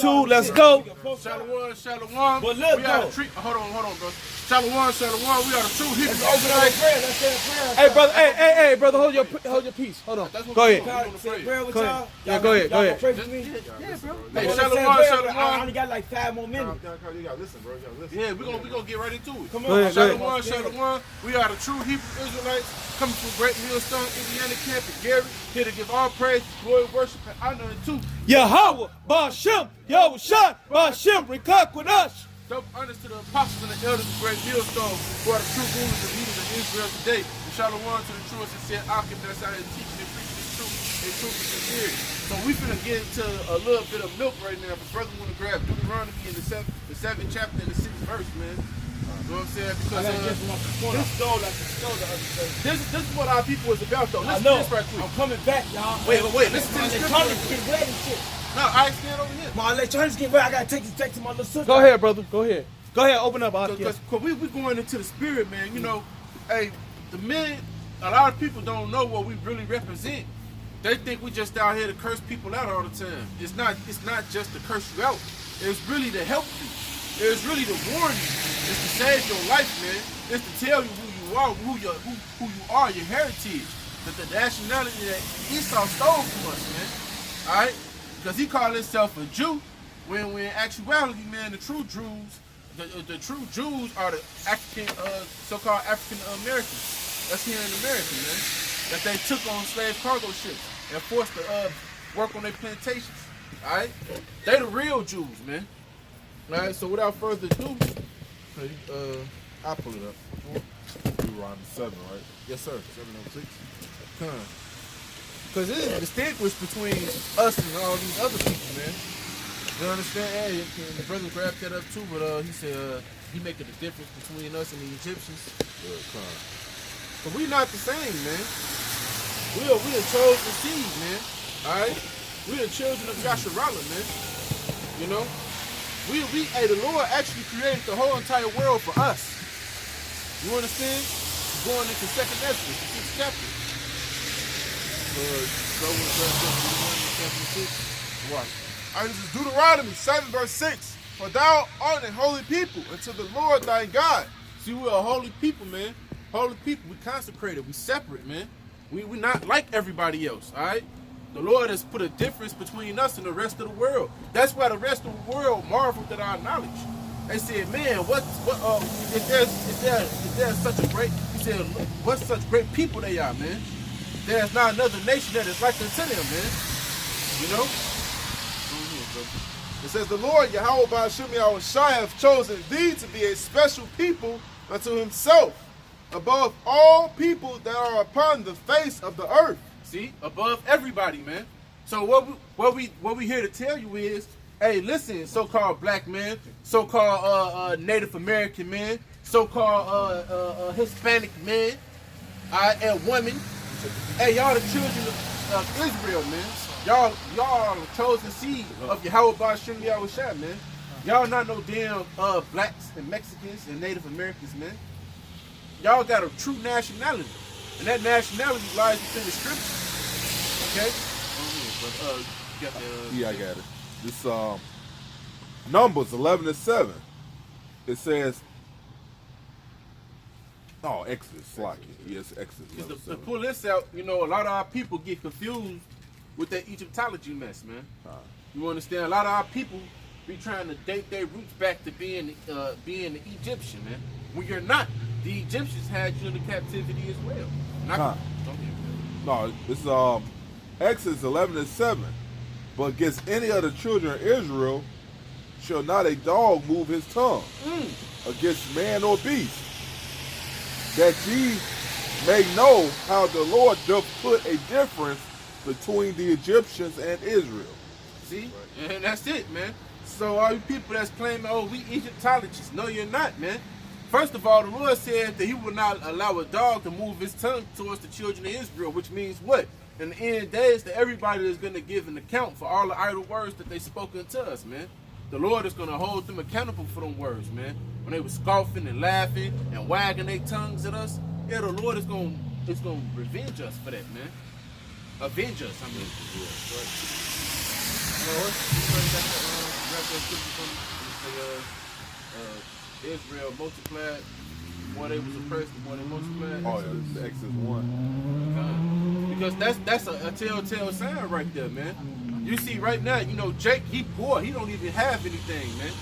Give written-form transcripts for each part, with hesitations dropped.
YouTube. Let's go. Shalom, shalom. But look, we are the treat. Hold on, bro. Shalom, shalom. We are the true Hebrews. Hey, brother. Hey, brother. Hold your peace. Hold on. Go ahead. Go ahead. Yeah, go ahead. Pray for me. Yeah, bro. Hey, shalom. I only got like 5 more minutes. You gotta listen, bro. You gotta listen. Yeah, we gonna get right into it. Come Go on. ahead. Shalom. We are the true Hebrew Israelites coming from Great Millstone, Indiana camp in Gary. Here to give all praise, glory, worship, and honor to Yahweh, Bashem, Yahushua, Bashem, Rekak with us. double honors to the apostles and the elders of Great Millstone, who are the true rulers and leaders of Israel today. And shalom to the true and sincere Akim that's out here teaching and preaching the truth and truth and sincerity. So we finna get into a little bit of milk right now. But brother want to grab Deuteronomy in the 7th chapter and the 6th verse, man. You know what I'm saying? Because this is what our people is about, though. Listen to this right quick. I'm coming back, y'all. Wait. Listen to this scripture. Get ready and shit. No, I ain't stand over here. My electronics get ready. I gotta take this back to my little sister. Go ahead, brother. Go ahead. Open up. Because we going into the spirit, man. You know, hey, the men, a lot of people don't know what we really represent. They think we just out here to curse people out all the time. It's not just to curse you out. It's really to help you. It's really to warn you. It's to save your life, man. It's to tell you who you are, who you are, your heritage. That the nationality that Esau stole from us, man. Alright? Because he called himself a Jew, when in actuality, man, the true Jews, the true Jews are the African, so-called African Americans. That's here in America, man. That they took on slave cargo ships and forced to work on their plantations. Alright? They the real Jews, man. Alright, so without further ado, I'll pull it up. Deuteronomy 7, right? Yes, sir. 7:06. Because it is distinguished between us and all these other people, man. You understand? Hey, the brother grabbed that up too, but he said he making a difference between us and the Egyptians. But we not the same, man. We a chosen seed, man. Alright? We the children of Yasharallah, man. You know? Hey, the Lord actually created the whole entire world for us. You understand? Going into 2nd Ezra, the 6th chapter. Watch. Alright, this is Deuteronomy 7, verse 6. For thou art a holy people unto the Lord thy God. See, we're a holy people, man. Holy people. We consecrated. We separate, man. We not like everybody else, all right? The Lord has put a difference between us and the rest of the world. That's why the rest of the world marveled at our knowledge. They said, man, if there's such a great, he said, what such great people they are, man. There's not another nation that is like unto them, man. You know? It says, the Lord Yahweh Ba'ashem Yahushua hath chosen thee to be a special people unto himself, above all people that are upon the face of the earth. See, above everybody, man. So what we here to tell you is, hey, listen, so-called black man, so-called Native American man, so-called Hispanic man, and women. Hey, y'all the children of Israel, man. Y'all are the chosen seed of Yahweh Ba'ashem Yahushua, man. Y'all not no damn blacks and Mexicans and Native Americans, man. Y'all got a true nationality. And that nationality lies within the scripture. Okay? Yeah, I got it. This Numbers 11:7. It says, Exodus, Slocky. Yes, Exodus. To pull this out, you know, a lot of our people get confused with that Egyptology mess, man. You understand? A lot of our people be trying to date their roots back to being the Egyptian, man. When you're not. The Egyptians had you in the captivity as well. No, this is Exodus 11:7. But against any of the children of Israel shall not a dog move his tongue against man or beast, that ye may know how the Lord doth put a difference between the Egyptians and Israel. See? And that's it, man. So all you people that's claiming, oh, we Egyptologists. No, you're not, man. First of all, the Lord said that he will not allow a dog to move his tongue towards the children of Israel, which means what? In the end of the days, that everybody is going to give an account for all the idle words that they spoke unto us, man. The Lord is going to hold them accountable for them words, man. When they were scoffing and laughing and wagging their tongues at us, yeah, the Lord is going to revenge us for that, man. Avenge us, I mean. Israel multiplied. The more they was oppressed, the more they multiplied. Oh yeah, this is Exodus 1. Because that's a telltale sign right there, man. You see right now, you know, Jake, he poor. He don't even have anything, man.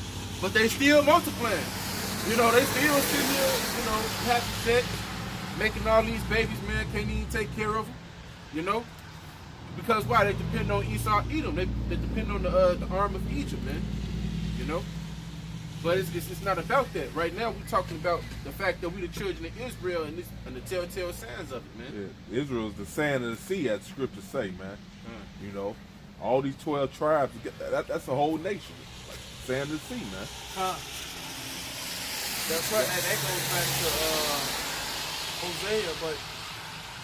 But they still multiplying. You know, they still sitting here, you know, happy sex, making all these babies, man, can't even take care of them. You know? Because why? They depend on Esau, Edom. They depend on the arm of Egypt, man. You know? But it's not about that. Right now, we're talking about the fact that we the children of Israel and the telltale signs of it, man. Yeah. Israel is the sand of the sea, as the scriptures say, man. You know, all these 12 tribes, that's a whole nation. Like sand of the sea, man. That's right. And that goes back to Hosea, but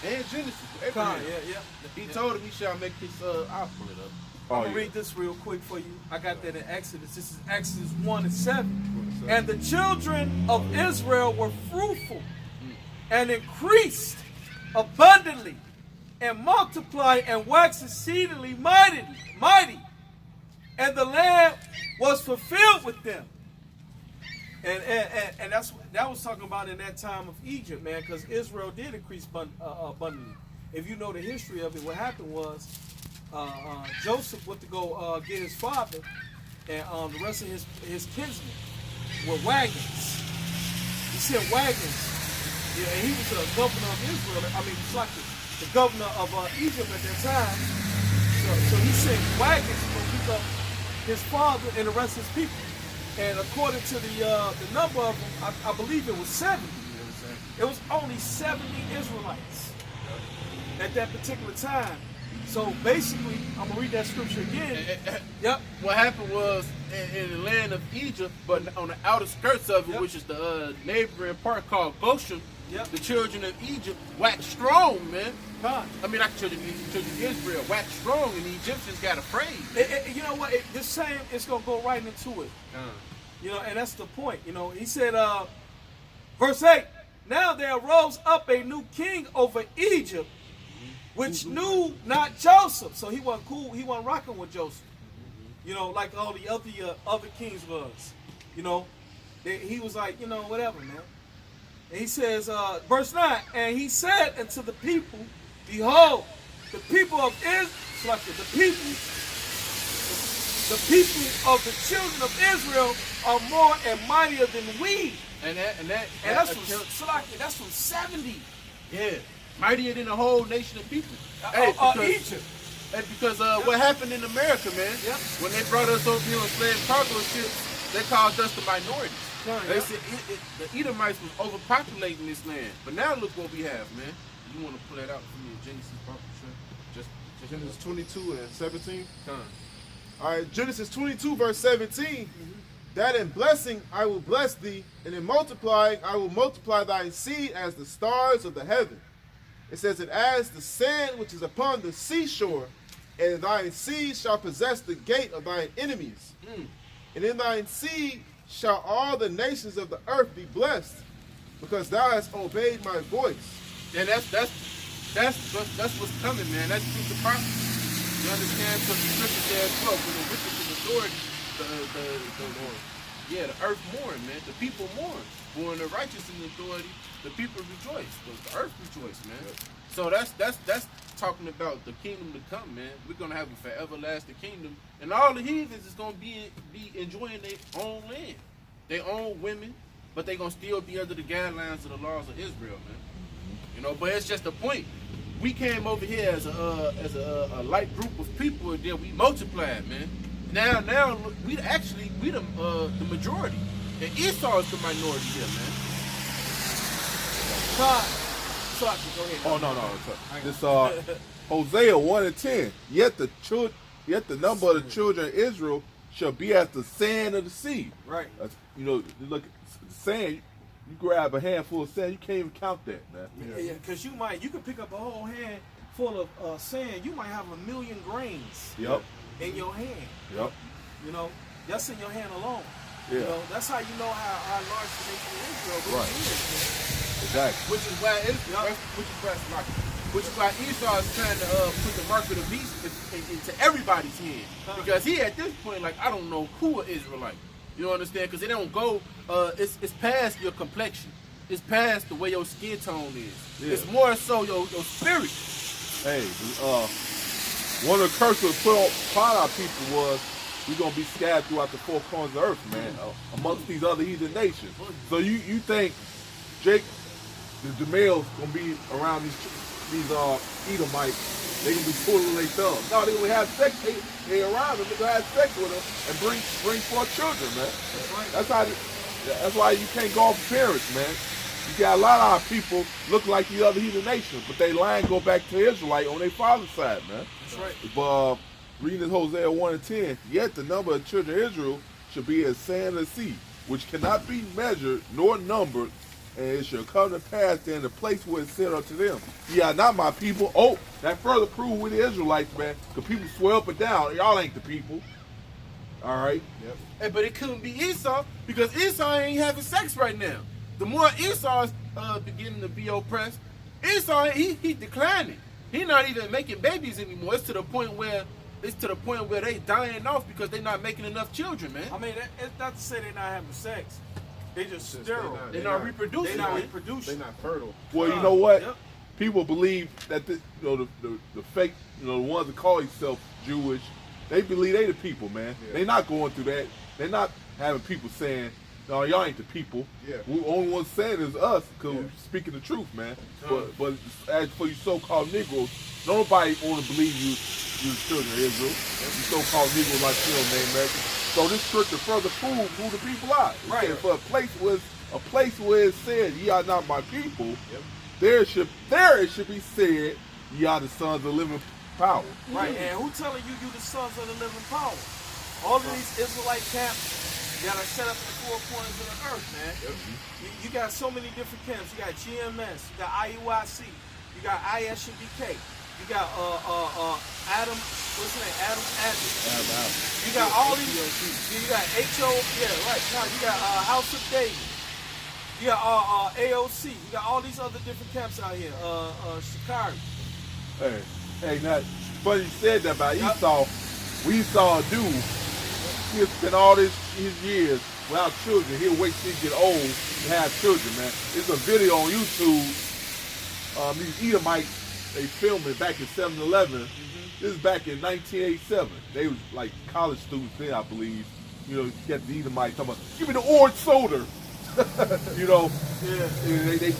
And Genesis. Abraham. yeah. He told him he shall make his, I'll pull it up. I'm going to read this real quick for you. I got that in Exodus. This is Exodus 1:7. And the children of Israel were fruitful and increased abundantly and multiplied and waxed exceedingly mighty. And the land was fulfilled with them. And that was talking about in that time of Egypt, man, because Israel did increase abundantly. If you know the history of it, what happened was Joseph went to go get his father and the rest of his kinsmen with wagons. He sent wagons. Yeah, and he was the governor of Israel. I mean, it's like the governor of Egypt at that time. So he sent wagons to go pick up his father and the rest of his people. And according to the number of them, I believe it was 70. It was only 70 Israelites at that particular time. So basically, I'm going to read that scripture again. Yep. What happened was, in the land of Egypt, but on the outer skirts of it, which is the neighboring part called Goshen, the children of Egypt waxed strong, man. I mean, not children of Israel waxed strong, and the Egyptians got afraid. You know what? This same, it's going to go right into it. You know, and that's the point. You know, he said, verse 8, now there arose up a new king over Egypt, which knew not Joseph. So he wasn't cool. He wasn't rocking with Joseph. You know, like all the other kings was. You know, he was like, you know, whatever, man. And he says, verse 9, and he said unto the people, behold, the people of Israel, the people of the children of Israel are more and mightier than we. And that's from 70. Yeah. Mightier than the whole nation of people. Egypt. Because what happened in America, man, when they brought us over here on slave cargo ships, they called us the minority. They said the Edomites was overpopulating this land. But now look what we have, man. You want to pull that out for me in Genesis, just Genesis 22 and 17. Come. All right, Genesis 22 verse 17. That in blessing I will bless thee, and in multiplying I will multiply thy seed as the stars of the heaven. It says, and as the sand which is upon the seashore, and thine seed shall possess the gate of thine enemies. And in thine seed shall all the nations of the earth be blessed, because thou hast obeyed my voice. And that's what's coming, man. That's true to prophecy. You understand? Because the scripture says, well, when the wicked is authority, the earth mourn, man. The people mourn. When the righteous in authority, the people rejoice. The earth rejoice, man. So that's talking about the kingdom to come, man. We're gonna have a forever lasting kingdom, and all the heathens is gonna be enjoying their own land, their own women, but they gonna still be under the guidelines of the laws of Israel, man. You know, but it's just a point. We came over here as a light group of people, and then we multiplied, man. Now we the majority, and Esau is the minority here, man. Go ahead. Oh no. This Hosea 1 and 10. Yet the number of the children of Israel shall be as the sand of the sea. Right. You know, you look at the sand. You grab a handful of sand, you can't even count that, man. Yeah, because you can pick up a whole hand full of sand. You might have 1,000,000 grains. Yep. In your hand. Yep. You know, just in your hand alone. Yeah. You know, that's how you know how large the nation of Israel really is, man. Exactly. Which is why it's like which is why Esau is trying to put the mark of the beast into everybody's hand. Because he at this point, like, I don't know who an Israelite. You understand? Because it don't go, it's past your complexion. It's past the way your skin tone is. Yeah. It's more so your spirit. Hey, one of the curses put upon our people was we're gonna be scattered throughout the four corners of the earth, man, amongst these other heathen nations. So you think Jake, the males gonna be around these Edomites? They gonna be pulling their thumbs. No, they gonna have sex. They around them. They gonna have sex with them and bring forth children, man. That's why you can't go off parents, man. You got a lot of our people look like the other heathen nations, but they line go back to Israelite on their father's side, man. That's right. But reading in Hosea 1 and 10, yet the number of children of Israel should be as sand of the sea, which cannot be measured nor numbered, and it shall come to pass in the place where it said unto them, ye are not my people. Oh, that further prove with the Israelites, man, because people swear up and down, y'all ain't the people. All right? Yep. Hey, but it couldn't be Esau, because Esau ain't having sex right now. The more Esau is beginning to be oppressed, Esau, he declining. He not even making babies anymore. It's to the point where they dying off because they not making enough children, man. I mean, it's not to say they're not having sex. They just sterile. They're not reproducing. They're not reproducing. They're not fertile. Well, you know what? Yep. People believe that the fake, the ones that call themselves Jewish, they believe they the people, man. Yeah. They not going through that. They're not having people saying, no, y'all ain't the people. Yeah. We only one saying is us, because Yeah. we're speaking the truth, man. But as for you so-called Negroes, nobody want to believe you the children of Israel. You so-called Negroes like you know, named American. So this scripture further proves who the people are. It Right. said, for a place where it said, ye are not my people, Yep. there it should be said, ye are the sons of living power. Right, and who telling you the sons of the living power? All of these Israelite camps that are set up in the four corners of the earth, man. Yep. You got so many different camps. You got GMS, you got IUIC, you got ISUBK, you got Adam, what's his name? Adam Adler. You got all these. You got HO, yeah, right. Now you got House of David. You got AOC. You got all these other different camps out here. Shikari. Hey, now, funny you said that about Esau. We saw a dude, he'll spend all his years without children. He'll wait till he get old to have children, man. There's a video on YouTube. These Edomites, they filmed it back in 7-Eleven. This is back in 1987. They was like college students then, I believe. You know, you got the Edomites talking about, give me the orange soda. You know, they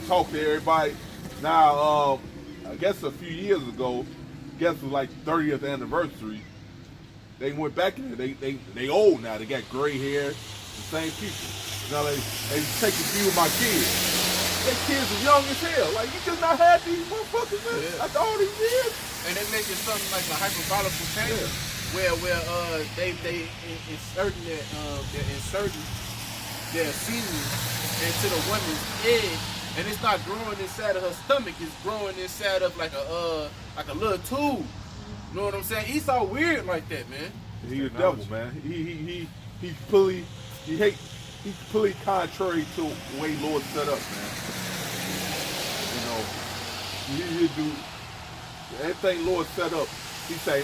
talk to everybody. Now, I guess a few years ago, it was like 30th anniversary. They went back in there. They old now. They got gray hair. The same people. Now they take a view of my kids. Their kids are young as hell. Like, you just not had these motherfuckers, man, after all these years. And they making something like a hyperbolical change where they inserting their semen into the woman's egg, and it's not growing inside of her stomach. It's growing inside of like a little tube. You know what I'm saying? Esau weird like that, man. He's the devil, man. He's fully contrary to the way Lord set up, man. You know, he'll do everything Lord set up. He'll say,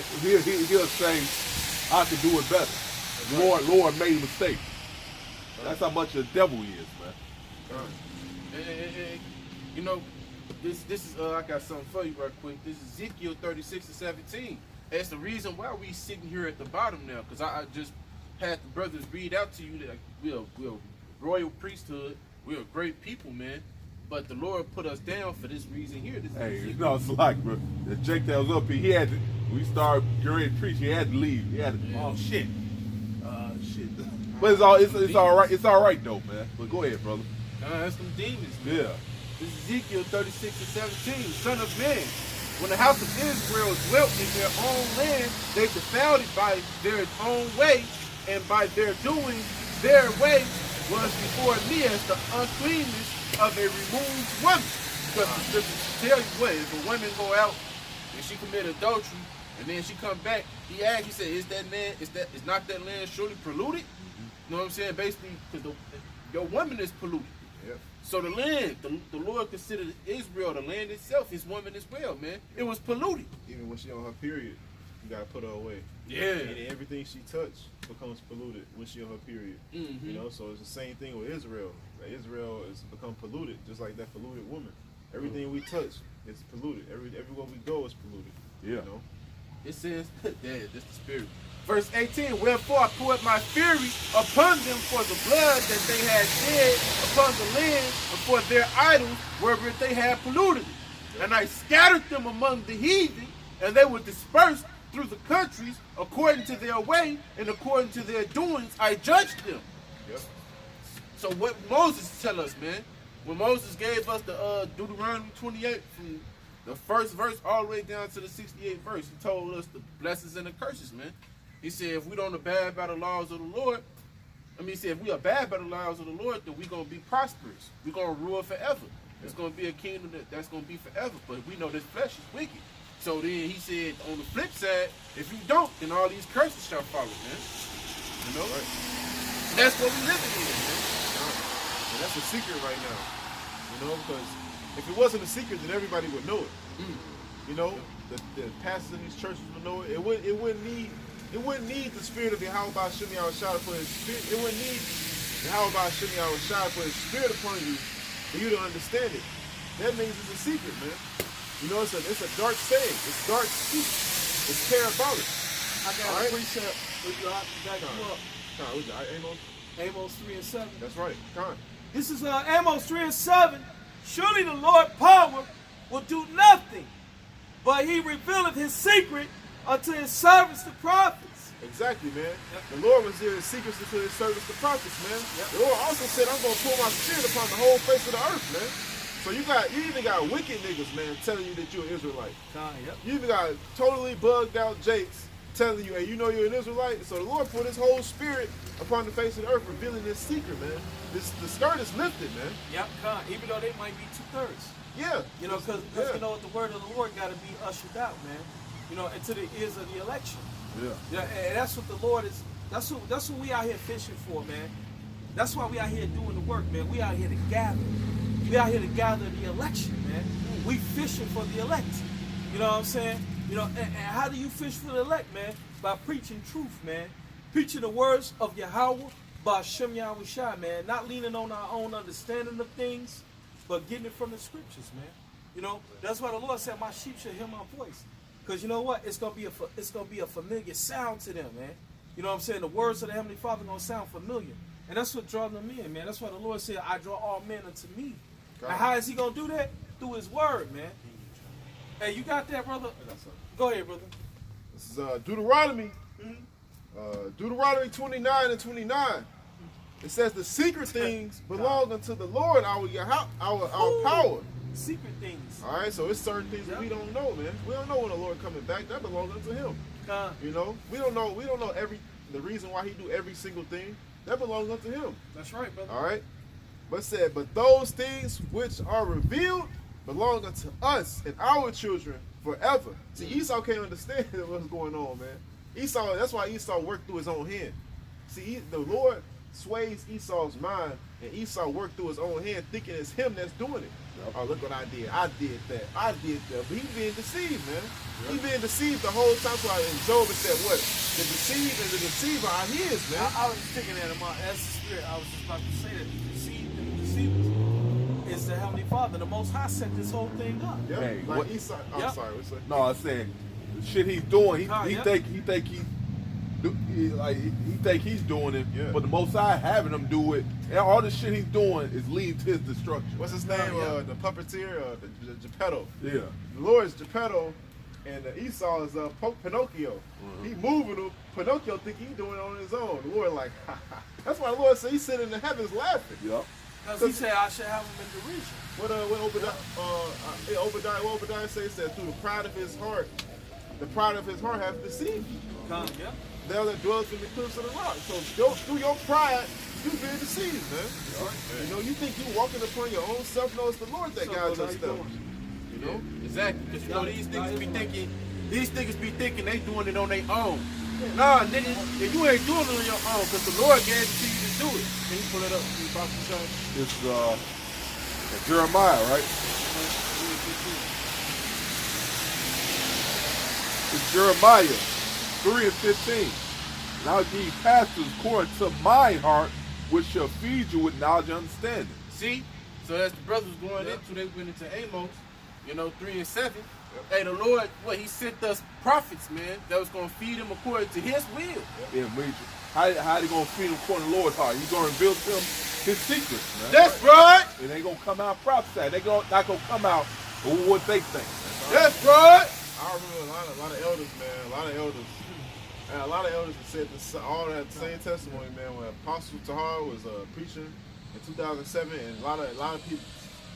I can do it better. Lord made a mistake. That's how much the devil is, man. You know, this is I got something for you right quick. This is Ezekiel 36-17. That's the reason why we sitting here at the bottom now, because I just had the brothers read out to you that we're a royal priesthood. We're a great people, man. But the Lord put us down for this reason here. Hey, you know, it's like, bro, the Jake that was up here, he had to, we started getting ready to preach, he had to leave. He had to, oh shit. Shit. But it's all right. It's all right though, man. But go ahead, brother. That's some demons, man. Yeah. This is Ezekiel 36-17. Son of man, when the house of Israel dwelt in their own land, they defiled it by their own way, and by their doing, their way was before me as the uncleanness of a removed woman. Because the scriptures tell you what, if a woman go out and she commit adultery, and then she come back, he asked, he said, is not that land surely polluted? You know what I'm saying? Basically, because your woman is polluted. Yep. So the land, the Lord considered Israel, the land itself, his woman as well, man. It was polluted. Even when she on her period, you gotta put her away. Yeah. And everything she touched becomes polluted when she on her period. Mm-hmm. You know, so it's the same thing with Israel. Like Israel has become polluted, just like that polluted woman. Everything we touch is polluted. Everywhere we go is polluted. Yeah. You know? It says, yeah, this the spirit. Verse 18, wherefore I poured my fury upon them for the blood that they had shed upon the land and for their idols wherewith they had polluted it. And I scattered them among the heathen, and they were dispersed through the countries according to their way and according to their doings I judged them. Yep. So what Moses tell us, man, when Moses gave us the Deuteronomy 28 from the first verse all the way down to the 68th verse, he told us the blessings and the curses, man. He said if we don't abide by the laws of the Lord, he said if we abide by the laws of the Lord, then we're going to be prosperous. We're going to rule forever. It's going to be a kingdom that's going to be forever. But we know this flesh is wicked. So then he said on the flip side, if you don't, then all these curses shall follow, man. You know? Right. That's what we living in, man. And that's a secret right now. You know, because if it wasn't a secret, then everybody would know it. You know, the pastors in these churches would know it. It wouldn't need the spirit of Yahweh Shem Yahushua for his spirit. It wouldn't need Yahweh Shem Yahushua for his spirit upon you for you to understand it. That means it's a secret, man. You know, it's a dark saying. It's dark speech. It's parabolic. I got All a right. precept with you out back you up. Amos. Amos 3 and 7. That's right. Con. This is Amos 3 and 7. Surely the Lord power will do nothing, but he revealeth his secret unto his servants the prophets. Exactly, man. The Lord was there in secrets to his servants, the prophets, man. The Lord also said, I'm going to pour my spirit upon the whole face of the earth, man. So you even got wicked niggas, man, telling you that you're an Israelite. Yep. You even got totally bugged out Jakes telling you, hey, you know you're an Israelite? So the Lord put his whole spirit upon the face of the earth, revealing this secret, man. The skirt is lifted, man. Yep, even though they might be 2/3. Yeah. You know, because you know the word of the Lord got to be ushered out, man. You know, into the ears of the election. Yeah. And that's what the Lord is. That's what we out here fishing for, man. That's why we out here doing the work, man. We out here to gather. We out here to gather the election, man. We fishing for the elect. You know what I'm saying? You know, and how do you fish for the elect, man? By preaching truth, man. Preaching the words of Yahweh by Shem Yahushua, man. Not leaning on our own understanding of things, but getting it from the scriptures, man. You know, that's why the Lord said, "My sheep shall hear my voice." Because you know what? It's gonna be a familiar sound to them, man. You know what I'm saying? The words of the Heavenly Father gonna sound familiar, and that's what draws them in, man. That's why the Lord said, "I draw all men unto me." God. And how is He gonna do that? Through His word, man. Hey, you got that, brother? Go ahead, brother. This is Deuteronomy. Deuteronomy 29 and 29. It says the secret things belong unto the Lord, our power. Secret things. All right, so it's certain things that we don't know, man. We don't know when the Lord coming back. That belongs unto Him. You know, we don't know the reason why He do every single thing. That belongs unto Him. That's right, brother. All right, but it said, but those things which are revealed belong unto us and our children forever. See, Esau can't understand what's going on, man. Esau, that's why Esau worked through his own hand. See, the Lord sways Esau's mind, and Esau worked through his own hand, thinking it's him that's doing it. Yep. Oh, look what I did. I did that. But he's being deceived, man. Yep. He's being deceived the whole time. So in Job it said, what? The deceived and the deceiver are his, man. I was just thinking that in my spirit. I was just about to say that the deceived and the deceivers is the Heavenly Father. The Most High set this whole thing up. Yep. Hey, like what? Esau. Yep. I'm sorry. What's that? No, I'm saying the shit he's doing. He think he's doing it, Yeah. but the Most High having him do it, and all the shit he's doing is leading to his destruction. What's his name? The puppeteer, the Geppetto. Yeah. The Lord is Geppetto, and Esau is Pinocchio. Mm-hmm. He moving him. Pinocchio think he doing it on his own. The Lord like, ha, ha. That's why the Lord said he's sitting in the heavens laughing. Yep. Because He said I should have him in derision. What Obadiah says that through the pride of his heart hath deceived you. Yeah. There that dwells in the cliffs of the rock. So through your pride, you've been deceived, man. You know, you think you walking upon your own self. No, it's the Lord that guides your steps. You know? Exactly. Because you know these niggas be thinking they doing it on their own. Nah, nigga, if you ain't doing it on your own, because the Lord gave it to you to do it. Can you pull it up? Can you pop the shot? It's And Jeremiah, right? It's Jeremiah 3 and 15. And I'll give you pastors according to my heart, which shall feed you with knowledge and understanding. See? So as the brothers going into, they went into Amos, 3 and 7. Hey, the Lord, he sent us prophets, man, that was going to feed them according to his will. Yeah, major. How they going to feed him according to the Lord's heart? He's going to reveal to them his secrets, man. That's right. It ain't going to come out prophesy. They not going to come out with what they think. That's right. I remember a lot of elders, man. A lot of elders that said all that same testimony, man. When Apostle Tahar was preaching in 2007, and a lot of people,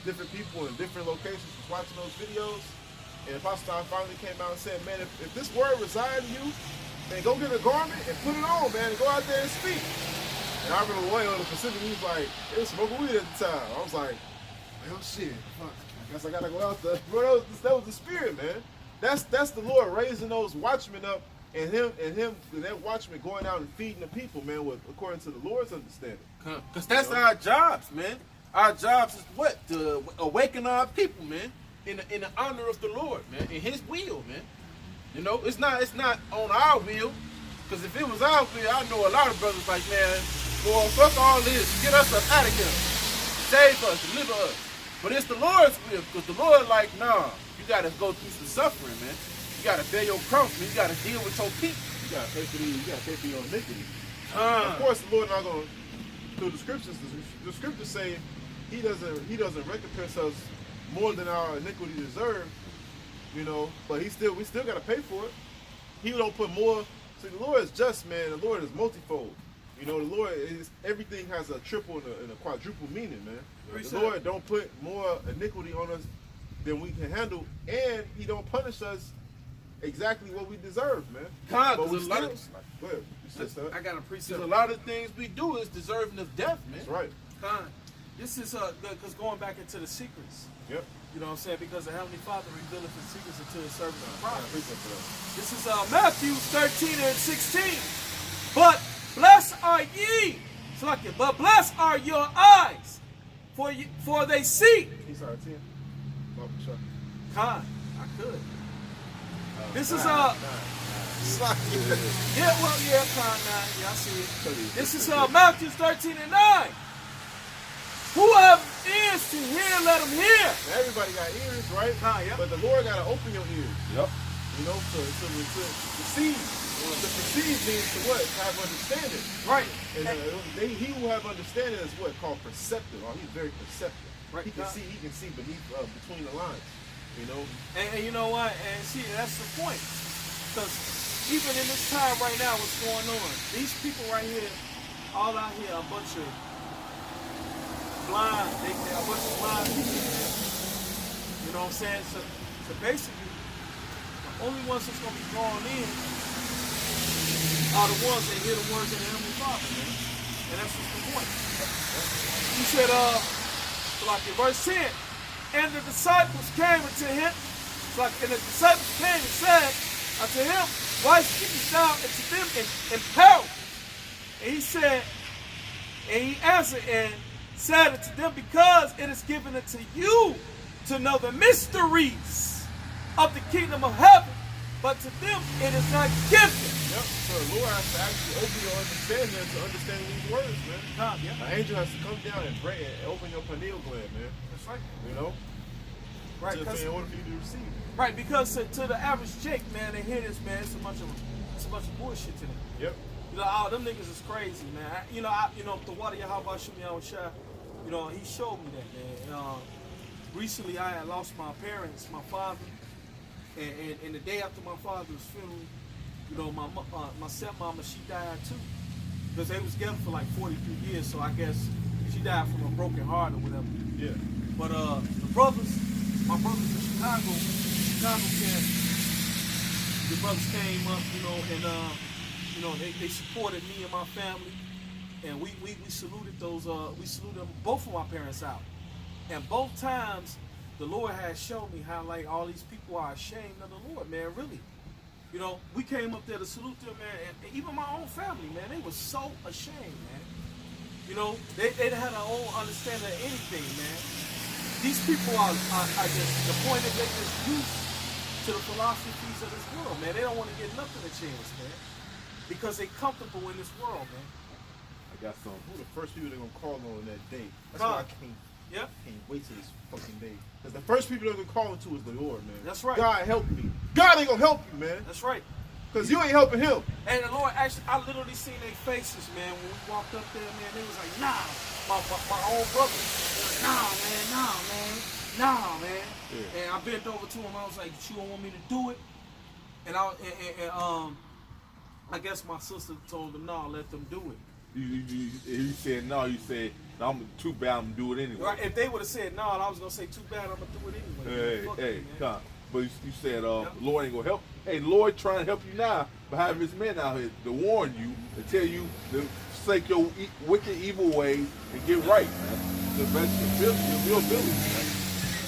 different people in different locations was watching those videos. And Apostle Tahar finally came out and said, man, if this word resides in you, man, go get a garment and put it on, man, and go out there and speak. And I remember one elder specifically, he was like, it was smoking weed at the time. I was like, well, shit, fuck. I guess I gotta go out there. Bro, that was the spirit, man. That's the Lord raising those watchmen up, and that watchman going out and feeding the people, man, according to the Lord's understanding. Because that's our jobs, man. Our jobs is what? To awaken our people, man, in the honor of the Lord, man, in his will, man. It's not on our will. Because if it was our will, I know a lot of brothers like, man, boy, fuck all this. Get us up out of here. Save us, deliver us. But it's the Lord's will, because the Lord like, nah, you got to go through some suffering, man. You got to bear your cross, man. You got to deal with your people. You got to pay for these. You got to pay for your iniquity. Of course, the Lord not going to, through the scriptures, the scriptures say he doesn't recompense us more than our iniquity deserve, but we still got to pay for it. He don't put more. See, the Lord is just, man. The Lord is multifold. The Lord is, everything has a triple and a quadruple meaning, man. The Lord don't put more iniquity on us than we can handle, and he don't punish us exactly what we deserve, man. But we still, go ahead. You said so. I got a precept. A lot of things we do is deserving of death, man. That's right. This is because going back into the secrets. Yep. You know what I'm saying? Because the Heavenly Father revealeth his secrets unto his servants and I prophets. appreciate that. This is Matthew 13 and 16. But blessed are ye, but blessed are your eyes, for they see. He's our 10. I could. This is Con, yeah, I see it. This is Matthew 13 and 9. Who have ears to hear, let them hear. Now, everybody got ears, right? Yep. But the Lord got to open your ears. Yep. To perceive. To perceive means to what? To have understanding. Right. And he who have understanding is what? Called perceptive. He's very perceptive. Right. He can see beneath, between the lines. And you know what? And see, that's the point. Because even in this time right now, what's going on? These people right here, all out here, a bunch of blind. They're a bunch of blind people, man. You know what I'm saying? So basically, the only ones that's going to be drawn in are the ones that hear the words of the Heavenly Father, man. And that's just the point. He said, like in verse 10, and the disciples came unto him, and the disciples came and said unto him, why speakest thou unto them in parables? And he said, and he answered and said unto them, because it is given unto you to know the mysteries of the kingdom of heaven, but to them it is not given. Yep. So the Lord has to actually open your understanding to understand these words, man. An angel has to come down and pray and open your pineal gland, man. That's right. Right. In order for you to receive it. Right, because to the average Jake, man, they hear this, man, it's a bunch of bullshit to them. Yep. Oh, them niggas is crazy, man. The water Yahweh shoot me out with shot. He showed me that, man. Recently, I had lost my parents, my father, and the day after my father's funeral, my stepmama, she died too, because they was together for like 43 years. So I guess she died from a broken heart or whatever. Yeah. But my brothers in Chicago camp, the brothers came up, and they supported me and my family, and we saluted both of my parents out, and both times the Lord has shown me how like all these people are ashamed of the Lord, man. Really, we came up there to salute them, man, and even my own family, man, they were so ashamed, man. They had their own understanding of anything, man. these people are just, the point is they just used to the philosophies of this world, man. They don't want to get nothing a chance, man. Because they comfortable in this world, man. I got some. Who the first people they're gonna call on that day? That's why I Yep. can't wait till this fucking day. Because the first people they're gonna call into is the Lord, man. That's right. God help me. God ain't gonna help you, man. That's right. Because you ain't helping him. And the Lord actually, I literally seen their faces, man. When we walked up there, man, they was like, nah, my own brother. They was like, nah, man. Yeah. And I bent over to him. I was like, you don't want me to do it? And I guess my sister told him, no, let them do it. You said no. You said no, I'm too bad. I'm gonna do it anyway. Right? If they would have said no, I was gonna say too bad. I'm gonna do it anyway. Fuck Hey, you, man. come. But you said Yep. Lord ain't gonna help. Hey, Lord trying to help you now, but having his men out here to warn you, to tell you to forsake your wicked, evil ways and get right, man. The best of your ability, man.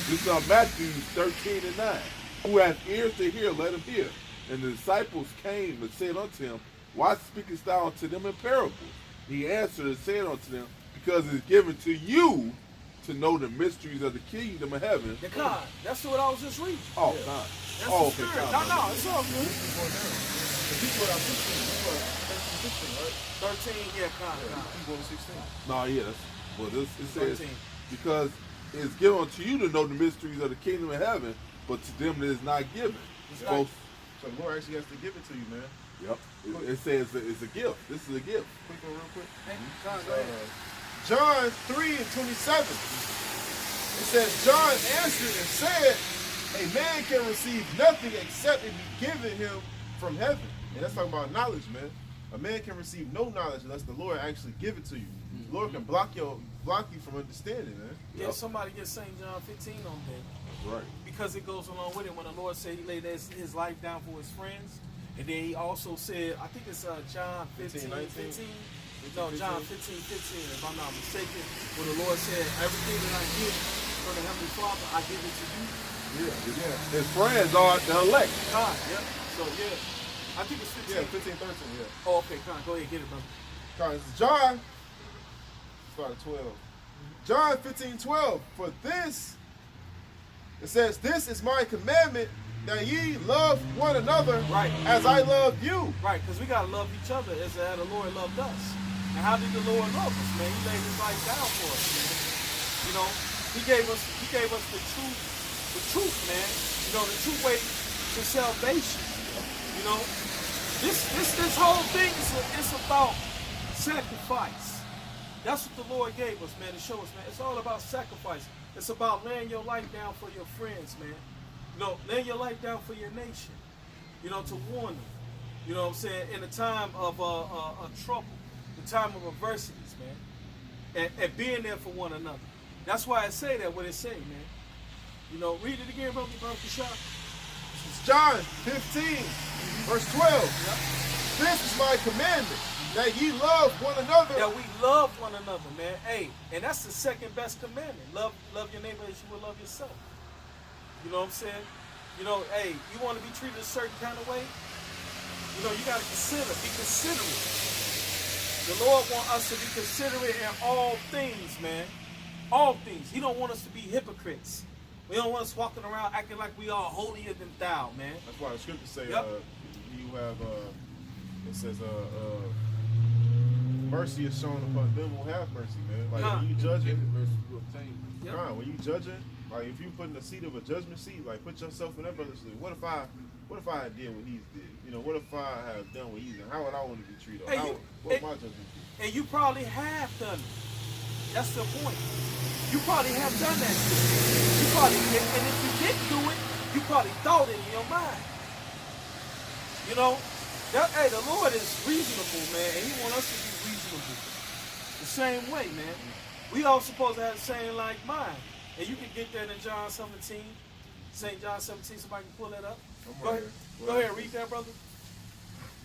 This is Matthew 13:9. Who has ears to hear, let him hear. And the disciples came and said unto him, why speakest thou unto them in parables? He answered and said unto them, because it is given to you to know the mysteries of the kingdom of heaven. The God. That's what I was just reading. Oh, God. That's Oh, the okay, spirit. God. No, it's all good. People are 15, right? 13, yeah, God. Keep going to 16. No, yeah, it says 13. because it's given unto you to know the mysteries of the kingdom of heaven, but to them that is not given. It's So, like- So the Lord actually has to give it to you, man. yep, it says it's a gift. This is a gift. Quick one, real quick. Hey, God, go ahead. John 3:27. It says, John answered and said, a man can receive nothing except it be given him from heaven. And that's talking about knowledge, man. A man can receive no knowledge unless the Lord actually give it to you. The Lord can block you from understanding, man. Yeah, somebody get St. John 15 on there. That's right. Because it goes along with it when the Lord said he laid his life down for his friends. And then he also said, I think it's John 15, 15. No, John 15, 15, if I'm not mistaken. When the Lord said, everything that I give from the Heavenly Father, I give it to you. Yeah. His friends are the elect. God, yep. So, yeah. I think it's 15. Yeah, 15, 13, yeah. Oh, okay, come on, go ahead, get it, brother. Because John, start at 12. John 15:12. For this, it says, this is my commandment, that ye love one another Right. as I love you. Right, because we got to love each other as the Lord loved us. And how did the Lord love us, man? He laid his life down for us, man. You know, he gave us the truth, man. You know, the true way to salvation. You know, this whole thing is about sacrifice. That's what the Lord gave us, man, to show us, man. It's all about sacrifice. It's about laying your life down for your friends, man. You know, laying your life down for your nation. You know, to warn them. You know what I'm saying? In a time of trouble, the time of adversities, man. And being there for one another. That's why I say that, what it say, man. You know, read it again, brother Kishar. It's John 15, verse 12. This is my commandment, that ye love one another. That we love one another, man. Hey, and that's the second best commandment. Love your neighbor as you will love yourself. You know what I'm saying? You know, hey, you want to be treated a certain kind of way? You know, you got to be considerate. The Lord wants us to be considerate in all things, man. All things. He don't want us to be hypocrites. We don't want us walking around acting like we are holier than thou, man. That's why the scriptures say, Yep. you have, it says, mercy is shown upon them who have mercy, man. Like, when you judging, Yep. when you judging, like, if you put in the seat of a judgment seat, like, put yourself in that brother's seat. What if I did what he's did? You know, what if I have done what he's done? How would I want to be treated? Hey, What would my judgment be? And you probably have done it. That's the point. You probably have done that shit. You probably did, and if you didn't do it, you probably thought it in your mind. You know, hey, the Lord is reasonable, man, and He wants us to be reasonable. The same way, man. We all supposed to have the same like mind. And you can get that in John 17, St. John 17. Somebody can pull that up. Go ahead. Go ahead, read that, brother.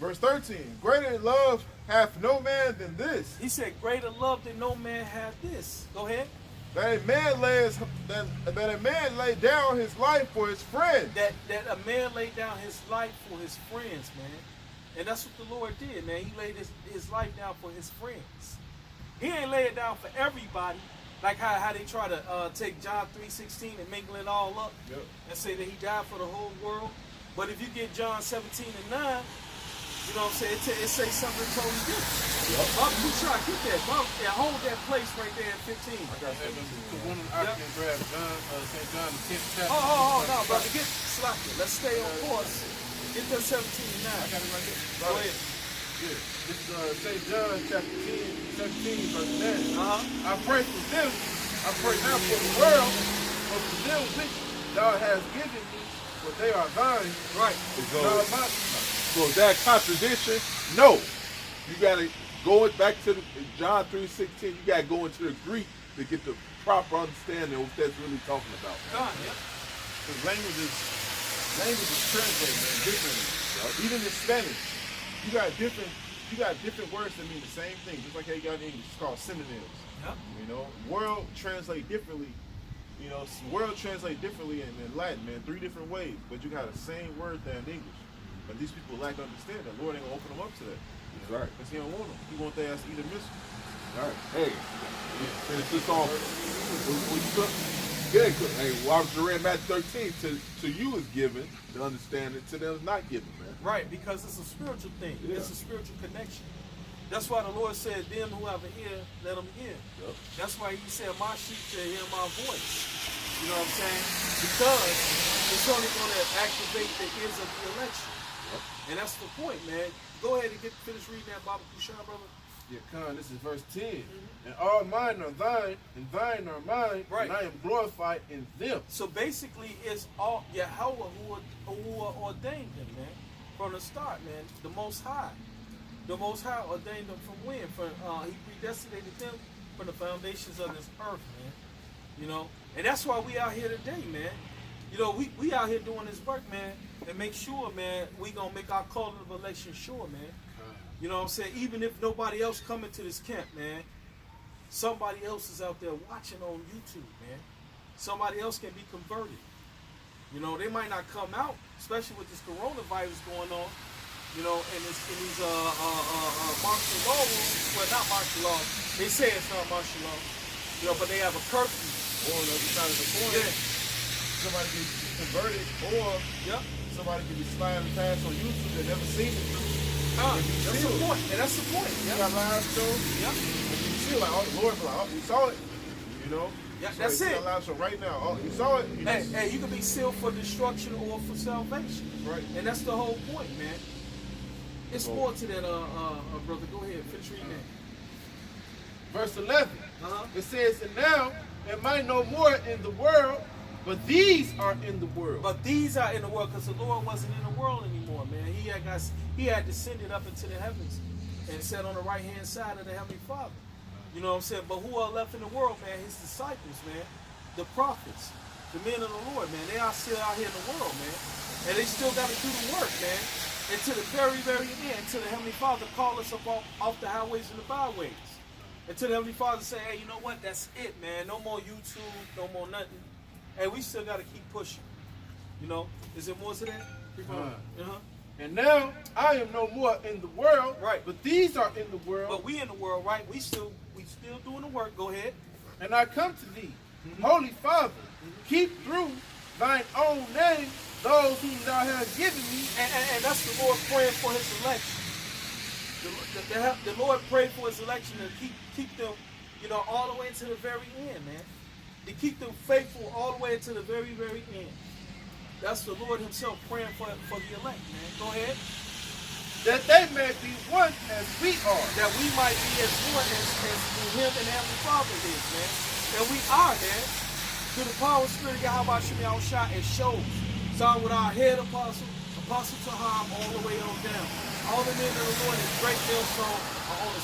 Verse 13, greater love hath no man than this, He said, greater love than no man hath this. Go ahead. that a man lay down his life for his friend. That a man laid down his life for his friends, man. And that's what the Lord did, man. He laid his life down for his friends. He ain't lay it down for everybody, Like how they try to take John 3:16 and mingle it all up Yep. and say that he died for the whole world. But if you get John 17:9, you know what I'm saying, it says something totally different. Bob, you try to get that. Bob, and hold that place right there at 15. I got I can grab John, St. John, the 10th chapter. Oh, no, brother, get sloppy. Let's stay on course. Get that 17:9. I got it right here. Go ahead. Yeah. This is St. John chapter 10, 17, verse 9. Uh-huh. I pray for them. I pray not for the world, but for them which thou hast given me, for they are thine. Right. Thou art mine. So is that contradiction? No. You gotta go back to John 3:16. You gotta go into the Greek to get the proper understanding of what that's really talking about. God, yeah. Because language is translated, man, differently. Even in Spanish, you got different words that mean the same thing. Just like how you got in English, it's called synonyms. Yep. You know, world translate differently. You know, world translate differently in Latin, man, 3 different ways. But you got the same word there in English. But these people lack understanding. The Lord ain't gonna open them up to that. That's right. Because he don't want them. He want their ass to eat a missile. All right. Hey, finish this off. Yeah, hey, Robert read Matthew 13. To you is given the understanding, to them is not given, man. Right, because it's a spiritual thing. Yeah. It's a spiritual connection. That's why the Lord said, them who have an ear, let them hear. Yep. That's why he said, my sheep shall hear my voice. You know what I'm saying? Because it's only going to activate the ears of the election. Yep. And that's the point, man. Go ahead and finish reading that, Baba Kushar, brother. Yeah, Con, this is verse 10. And all mine are thine, and thine are mine, Right. and I am glorified in them. So basically, it's all Yahweh who ordained them, man, from the start, man. The Most High ordained them from when? He predestinated them from the foundations of this earth, man. You know, and that's why we out here today, man. You know, we out here doing this work, man, and make sure, man, we gonna make our call of election sure, man. You know what I'm saying? Even if nobody else coming to this camp, man, somebody else is out there watching on YouTube, man. Somebody else can be converted. You know, they might not come out, especially with this coronavirus going on. You know, and these martial law rules. Well, not martial law. They say it's not martial law. You know, but they have a curfew. Or on the other side of the coin, Yeah. somebody can be converted, or Yep. somebody can be sliding past on YouTube that never seen it. That's the point. And that's the point. You Yep. got live shows, Yep. and you see like, oh, the Lord be like, oh, you saw it. You know? Yeah, So that's you see it. a live show right now. Oh, you saw it. You just, Hey, you can be sealed for destruction or for salvation. right. And that's the whole point, man. It's So- more to that, brother. Go ahead, finish reading that. Verse 11. Uh-huh. It says, and now am I no more in the world, but these are in the world. But these are in the world because the Lord wasn't in the world anymore, man. He had descended up into the heavens and sat on the right hand side of the Heavenly Father. You know what I'm saying? But who are left in the world, man? His disciples, man. The prophets, the men of the Lord, man. They are still out here in the world, man. And they still got to do the work, man. And to the very, very end, until the Heavenly Father call us up off the highways and the byways. Until the Heavenly Father say, hey, you know what? That's it, man. No more YouTube, no more nothing. Hey, we still got to keep pushing. You know? Is there more to that? Uh-huh. And now I am no more in the world, Right. but these are in the world. But we in the world, right? We still doing the work. Go ahead. And I come to thee, Holy Father, keep through thine own name those whom thou hast given me. And that's the Lord praying for his election. The Lord prayed for his election to keep them, you know, all the way to the very end, man. To keep them faithful all the way to the very, very end. That's the Lord himself praying for the elect, man. Go ahead. That they may be one as we are. That we might be as one as him and Heavenly Father is, man. And we are, man. Through the power of the Spirit of Yahweh Shem Yahushua, it shows. Starting with our head apostle, Apostle Taham, all the way on down. All the men of the Lord in great millstone are on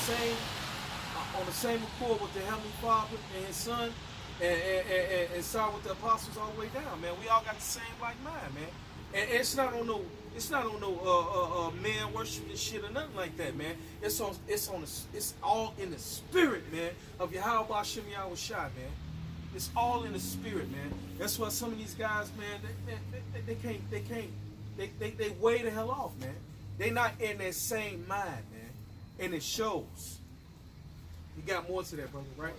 the same accord with the Heavenly Father and his Son, and start with the apostles all the way down, man. We all got the same like mind, man. And it's not on no man worshiping shit or nothing like that, man. It's all in the spirit, man, of Yahweh Shem Yahushua, man. It's all in the spirit, man. That's why some of these guys, man, they way the hell off, man. They not in that same mind, man. And it shows. You got more to that, brother, right?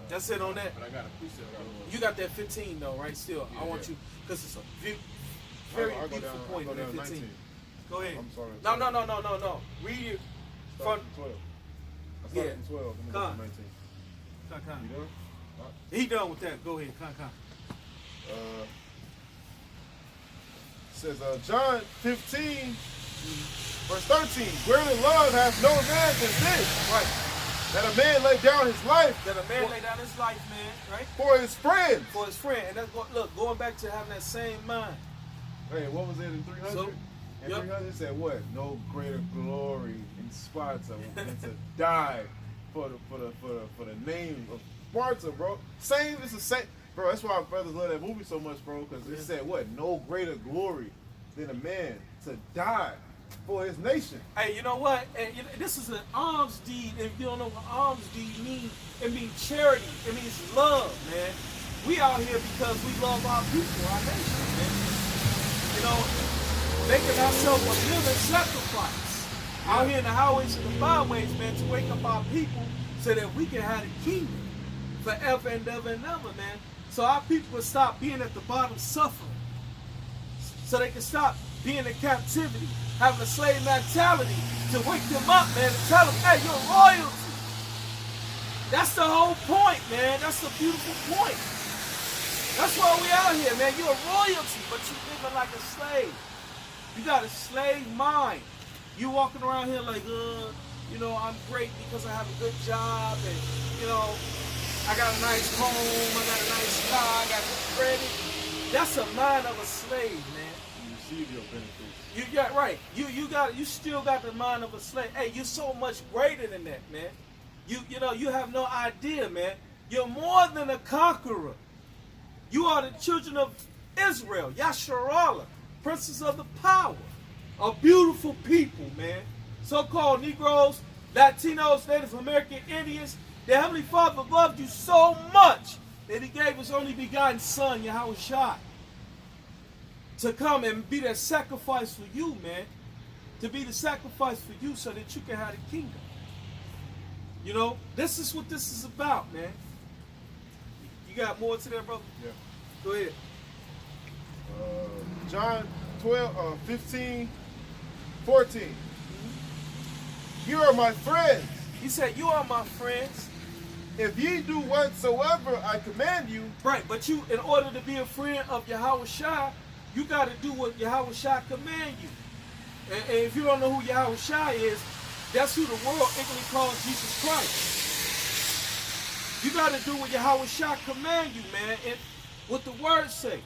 That's it on that. But I got a precept. You got that 15 though, right? Still, I want you, because it's a very I'll go beautiful down, point I'll in go that down 15. 19. Go ahead. I'm sorry. No. Read it Start from. from 12. I Yeah. started from 12. I'm Come. going to 19. Con. You done? He done with that. Go ahead. Con. Says John 15, verse 13. Greater love has no man than this, Right. that a man lay down his life That a man lay down his life, man, right? for his friends. For his friend. And that's what, look, going back to having that same mind. Hey, what was it in 300? So, in yep. 300 it said what? No greater glory in Sparta than to die for the name of Sparta, bro. Same, it's the same, bro. That's why our brothers love that movie so much, bro. Because it said what? No greater glory than a man to die for his nation. Hey, you know what? And, this is an alms deed. If you don't know what alms deed means, it means charity. It means love, man. We out here because we love our people, our nation, man. You know, making ourselves a living sacrifice out here in the highways and the byways, man, to wake up our people so that we can have a kingdom forever and ever and ever, man. So our people will stop being at the bottom suffering. So they can stop being in captivity, having a slave mentality, to wake them up, man, and tell them, hey, you're royalty. That's the whole point, man. That's the beautiful point. That's why we out here, man. You're royalty, but you living like a slave. You got a slave mind. You walking around here like, you know, I'm great because I have a good job, and, you know, I got a nice home, I got a nice car, I got good credit. That's a mind of a slave, man. You receive your benefits. You got right. You still got the mind of a slave. Hey, you're so much greater than that, man. You know, you have no idea, man. You're more than a conqueror. You are the children of Israel, Yasharallah, princes of the power, a beautiful people, man. So-called Negroes, Latinos, Native American Indians. The Heavenly Father loved you so much that He gave His only begotten Son, Yahushua, to come and be that sacrifice for you, man. To be the sacrifice for you so that you can have the kingdom. You know, this is what this is about, man. You got more to that, brother? Yeah. Go ahead. John 12, 15, 14. You are my friends. He said, you are my friends. If ye do whatsoever I command you. Right, but you, in order to be a friend of Yahushua, you got to do what Yahushua command you. And if you don't know who Yahushua is, that's who the world ignorantly calls Jesus Christ. You got to do what Yahushua command you, man, and what the words say.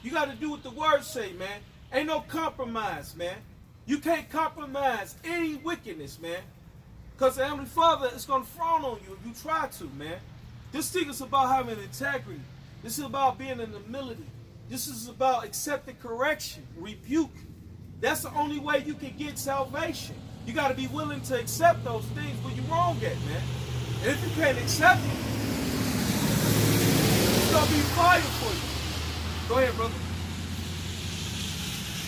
You got to do what the words say, man. Ain't no compromise, man. You can't compromise any wickedness, man. Because the Heavenly Father is going to frown on you if you try to, man. This thing is about having integrity. This is about being in humility. This is about accepting correction, rebuke. That's the only way you can get salvation. You got to be willing to accept those things where you're wrong at, man. And if you can't accept it, it's going to be fire for you. Go ahead, brother.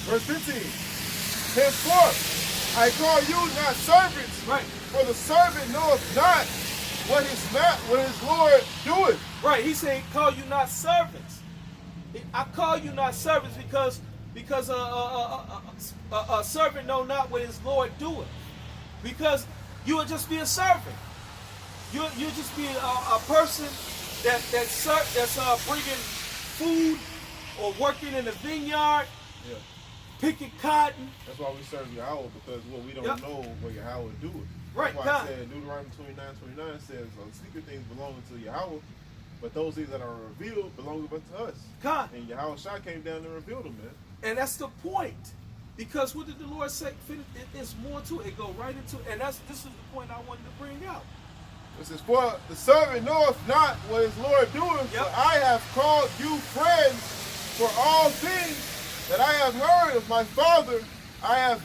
Verse 15. Henceforth, I call you not servants, Right. for the servant knoweth not what his Lord doeth. Right. He said, call you not servants. I call you not servants because a servant know not what his Lord doeth. Because you will just be a servant. You'll just be a person that's bringing food or working in a vineyard, Yeah. picking cotton. That's why we serve Yahweh, because we don't Yep. know what Yahweh doeth. Right, That's why God. I said Deuteronomy 29:29 says secret things belong to Yahweh, but those things that are revealed belong unto us. God. And Yahweh Shai came down and revealed them, man. And that's the point. Because what did the Lord say? There's more to it. It go right into it. And this is the point I wanted to bring out. It says, for the servant knoweth not what his Lord doeth, Yep. but I have called you friends, for all things that I have heard of my Father I have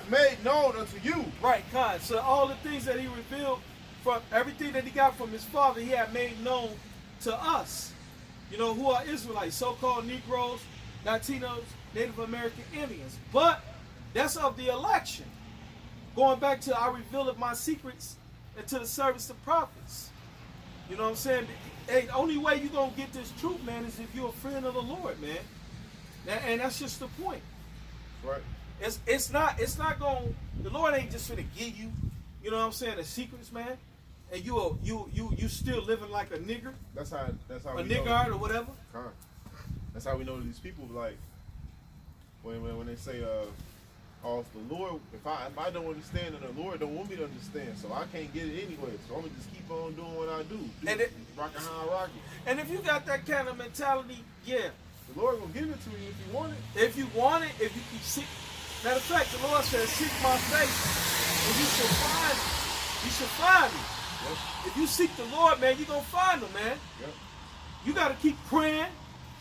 made known unto you. Right, God. So all the things that He revealed, from everything that He got from His Father, He had made known to us. You know, who are Israelites, so-called Negroes, Latinos, Native American Indians. But that's of the election. Going back to, I revealed my secrets into the service of prophets. You know what I'm saying? Hey, the only way you're going to get this truth, man, is if you're a friend of the Lord, man. And that's just the point. Right. It's not going, the Lord ain't just finna give you, you know what I'm saying, the secrets, man. And you still living like a nigger, That's how a we know. niggard or whatever. That's how we know these people, like when they say oh, if the Lord, if I don't understand and the Lord don't want me to understand, so I can't get it anyway. So I'm gonna just keep on doing what I do. Rockin' how I rock it. And if you got that kind of mentality, yeah. The Lord gonna give it to you if you want it. If you want it, if you keep seeking. Matter of fact, the Lord says, seek my face, and you shall find it. You shall find it. Yep. If you seek the Lord, man, you're going to find him, man. Yep. You got to keep praying.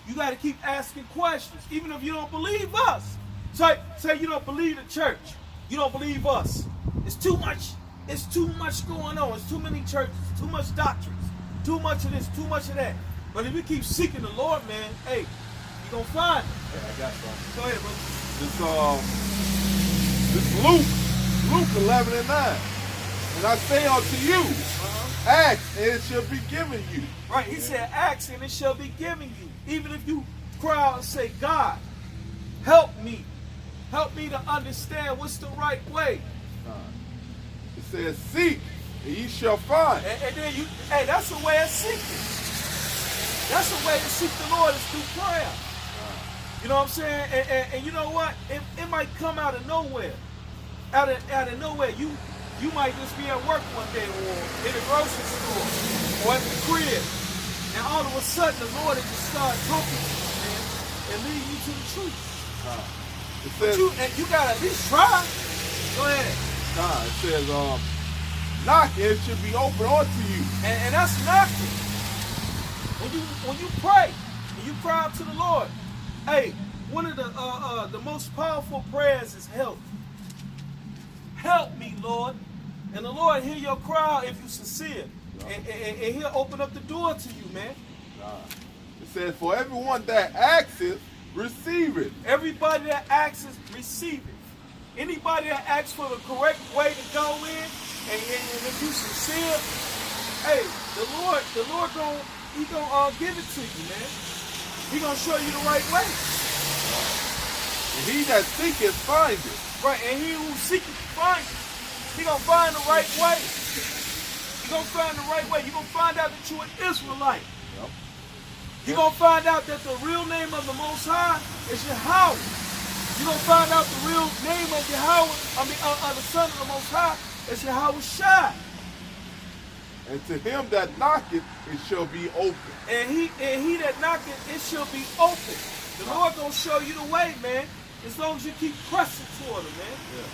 You got to keep asking questions, even if you don't believe us. Say you don't believe the church. You don't believe us. It's too much going on. It's too many churches, too much doctrines, too much of this, too much of that. But if you keep seeking the Lord, man, hey, you're going to find him. Yeah, I got something. Go ahead, brother. This Luke 11 and 9. And I say unto you, ask and it shall be given you. Right, he said, ask and it shall be given you. Even if you cry out and say, God, help me. Help me to understand what's the right way. It says, seek and ye shall find. And then hey, that's a way of seeking. That's a way to seek the Lord is through prayer. You know what I'm saying? And you know what? It might come out of nowhere. Out of nowhere. You might just be at work one day or in a grocery store or at the crib. And all of a sudden the Lord will just start talking to you, man, and lead you to the truth. It says, You gotta at least try. Go ahead. it says, knock and it should be open unto you. And that's knocking. When you pray and you cry out to the Lord, hey, one of the most powerful prayers is help. Help me, Lord. And the Lord hear your cry if you're sincere. And he'll open up the door to you, man. It says, for everyone that asks, receive it. Everybody that asks, receive it. Anybody that asks for the correct way to go in, and if you're sincere, hey, the Lord gonna give it to you, man. He gonna show you the right way. And he that seeketh findeth. Right, and he who seeketh findeth. He gonna find the right way. He gonna find the right way. You gonna find out that you're an Israelite. Yep. You're gonna find out that the real name of the Most High is Yahweh. You're gonna find out the real name of of the Son of the Most High is Yahweh Shai. And to him that knocketh, it shall be open. And he that knocketh, it shall be open. The Lord gonna show you the way, man. As long as you keep pressing toward him, man. Yeah.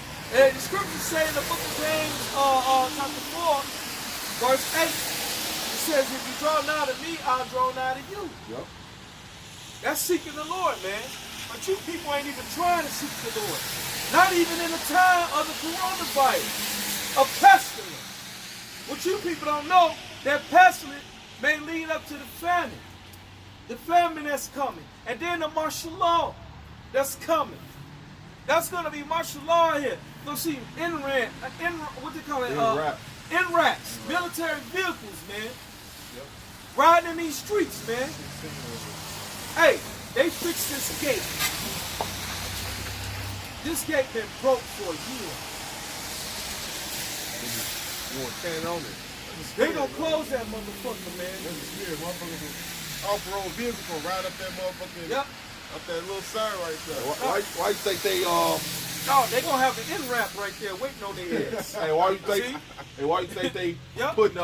And the scriptures say in the book of James, chapter 4, verse 8, it says, if you draw nigh to me, I'll draw nigh to you. Yep. That's seeking the Lord, man. But you people ain't even trying to seek the Lord. Not even in the time of the coronavirus, of pestilence. What you people don't know, that pestilence may lead up to the famine. The famine that's coming. And then the martial law that's coming. That's going to be martial law here. You'll see what they call it? NRAPs, military vehicles, man. Yep. Riding in these streets, man. Hey, they fixed this gate. This gate been broke for a year. You want to stand on it? They gonna close that motherfucker, man. That's the spirit. Motherfuckers off-road vehicle gonna ride up that motherfucker. Yep. Up that little sign right there. Why you think they No, they gonna have an NRAP right there waiting on their ass. Hey, why you think they Yep. putting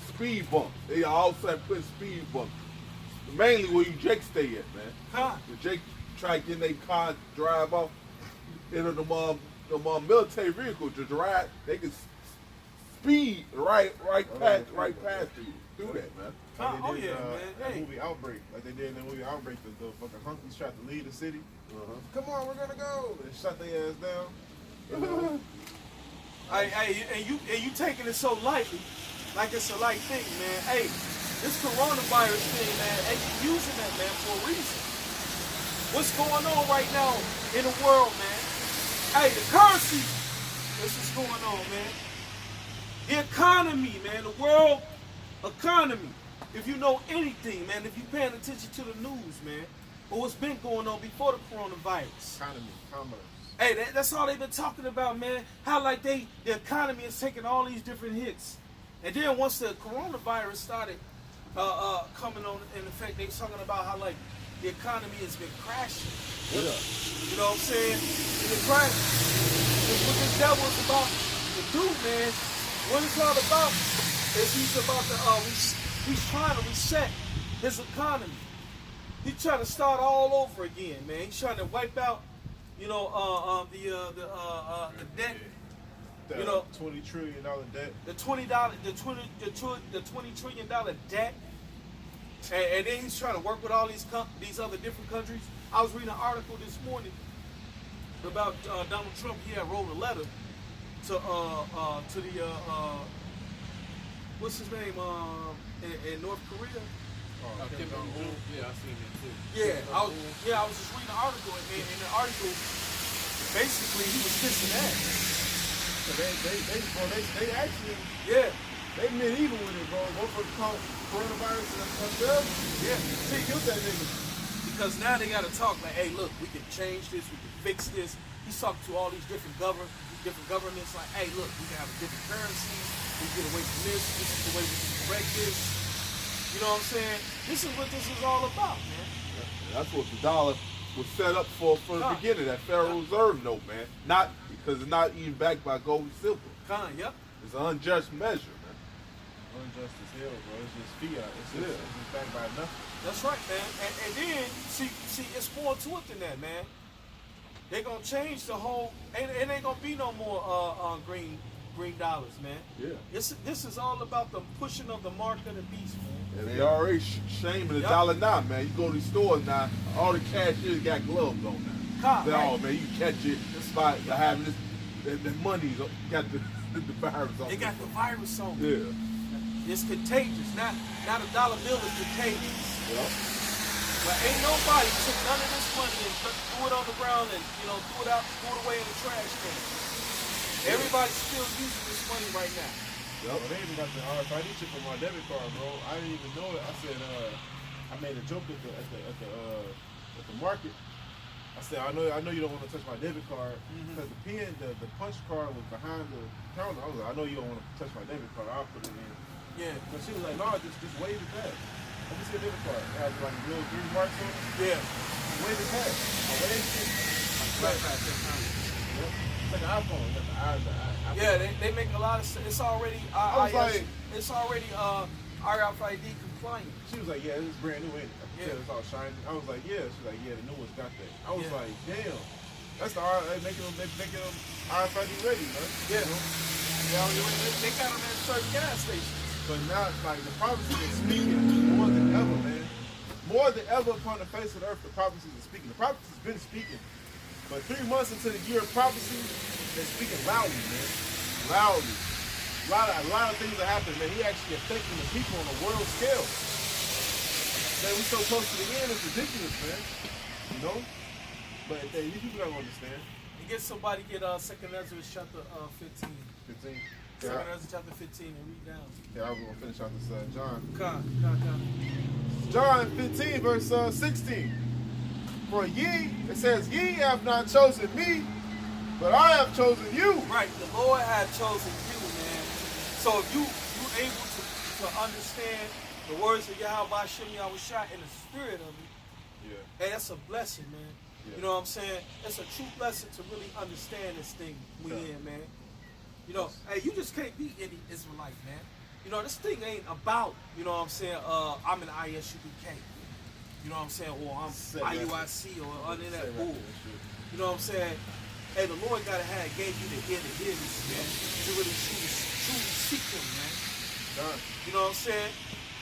speed bumps? They all of a sudden putting speed bumps. Mainly where you Jake stay at, man. Huh? The Jake try to get in their car, drive off into the military vehicle to drive. They can speed right past you. Do that, man. Like Oh, they did, yeah, man. that Hey. movie Outbreak. Like they did in the movie Outbreak, the fucking hunkies tried to leave the city. Come on, we're gonna go. They shut their ass down. You know? And you taking it so lightly, like it's a light thing, man. Hey, this coronavirus thing, man, hey, you using that, man, for a reason. What's going on right now in the world, man? Hey, the currency, this is going on, man. The economy, man, the world economy. If you know anything, man, if you're paying attention to the news, man, or what's been going on before the coronavirus. Economy, commerce. Hey, that's all they've been talking about, man. How like the economy is taking all these different hits. And then once the coronavirus started coming on in effect, they was talking about how like the economy has been crashing. Yeah. You know what I'm saying? And the crash. What this devil is about to do, man, what it's all about is he's about to he's trying to reset his economy. He's trying to start all over again, man. He's trying to wipe out, you know, the debt. You know, $20 trillion debt. The $20 $20 trillion debt, and then he's trying to work with all these other different countries. I was reading an article this morning about Donald Trump. He had wrote a letter to the what's his name in North Korea. Kim Jong-un. Yeah, I seen that too. Yeah, I was just reading an article, and in the article, basically he was kissing ass. So they actually, Yeah. they medieval with it, bro. Go for the coronavirus and themselves. Yeah. See, killed that nigga. Because now they got to talk like, hey, look, we can change this, we can fix this. He's talking to all these different governments like, hey, look, we can have a different currency. We get away from this. This is the way we can correct this. You know what I'm saying? This is what this is all about, man. That's what the dollar was set up for from the beginning. That Federal Reserve note, man. Not because it's not even backed by gold and silver. Yep. It's an unjust measure, man. Unjust as hell, bro. It's just fiat. It's just backed by nothing. That's right, man. And then, see, it's more to it than that, man. They're going to change the whole, and it ain't going to be no more green dollars, man. Yeah. This is all about the pushing of the mark of the beast, man. And they already shaming the dollar now, man. You go to these stores now, all the cashiers got gloves on now. Say, oh, man, you catch it by having this, the money's got the virus on it. They got the virus on it. Yeah. It's contagious. Not a dollar bill is contagious. Yeah. But ain't nobody took none of this money and threw it on the ground and, you know, threw it away in the trash can. Everybody's still using this money right now. Yep. Well, they even got the RFID chip on my debit card, bro. I didn't even know it. I said, I made a joke at the market. I said, I know you don't want to touch my debit card because the punch card was behind the counter. I was like, I know you don't want to touch my debit card. I'll put it in. Yeah. But she was like, no, just wave it back. Let me see a debit card. It has like little green marks on it. Yeah. Wave it back. I waved it. It's like an iPhone. You got the iPhone. Yeah, they make a lot of sense. It's already it's already RFID compliant. She was like, yeah, this is brand new, ain't it? Yeah. It's all shiny. I was like, yeah. She's like, yeah, the new one's got that. I was Yeah. like, damn. That's the making them RFID ready, man. Yeah. You know? They got them at certain gas stations. But now, like, the prophecy is speaking more than ever, man. More than ever upon the face of the earth, the prophecy is speaking. The prophecy has been speaking. But 3 months into the year of prophecy, they're speaking loudly, man. Loudly. A lot of things are happening, man. He actually affecting the people on a world scale. Man, we so close to the end, it's ridiculous, man. You know? But these people don't understand. You get somebody get 2nd Ezra chapter 15. 15. 2nd Ezra chapter 15 and read down. Yeah, I was going to finish out this John. Come. John 15, verse 16. For ye, it says, ye have not chosen me, but I have chosen you. Right, the Lord had chosen you, man. So if you able to understand the words of Yahweh Shem Yahushua in the spirit of it, hey, that's a blessing, man. Yeah. You know what I'm saying? It's a true blessing to really understand this thing we in, man. You know, hey, you just can't be any Israelite, man. You know, this thing ain't about, you know what I'm saying, I'm an ISUBK. You know what I'm saying? Or I'm IUIC or under that bull. You know what I'm saying? Hey, the Lord gave you the ear to hear this, man. To really truly seek him, man. You know what I'm saying?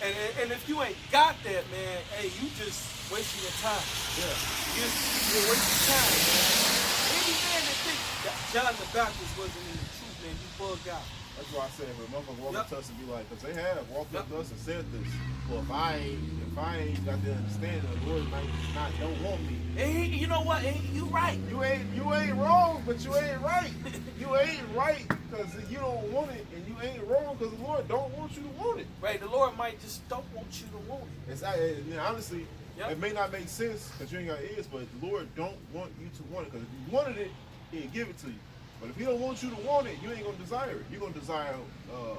And if you ain't got that, man, hey, you just wasting your time. Yeah. You're wasting time, man. Any man that thinks that John the Baptist wasn't in the truth, man, you bugged out. That's why I said when motherfuckers walk Yep. up to us and be like, because they have walked up Yep. to us and said this. Well, if I ain't got the understanding, the Lord might not don't want me. And you know what? And you right. You ain't wrong, but you ain't right. You ain't right because you don't want it, and you ain't wrong because the Lord don't want you to want it. Right. The Lord might just don't want you to want it. Honestly, Yep. it may not make sense because you ain't got ears, but the Lord don't want you to want it because if you wanted it, He'll give it to you. But if He don't want you to want it, you ain't gonna desire it. You're gonna desire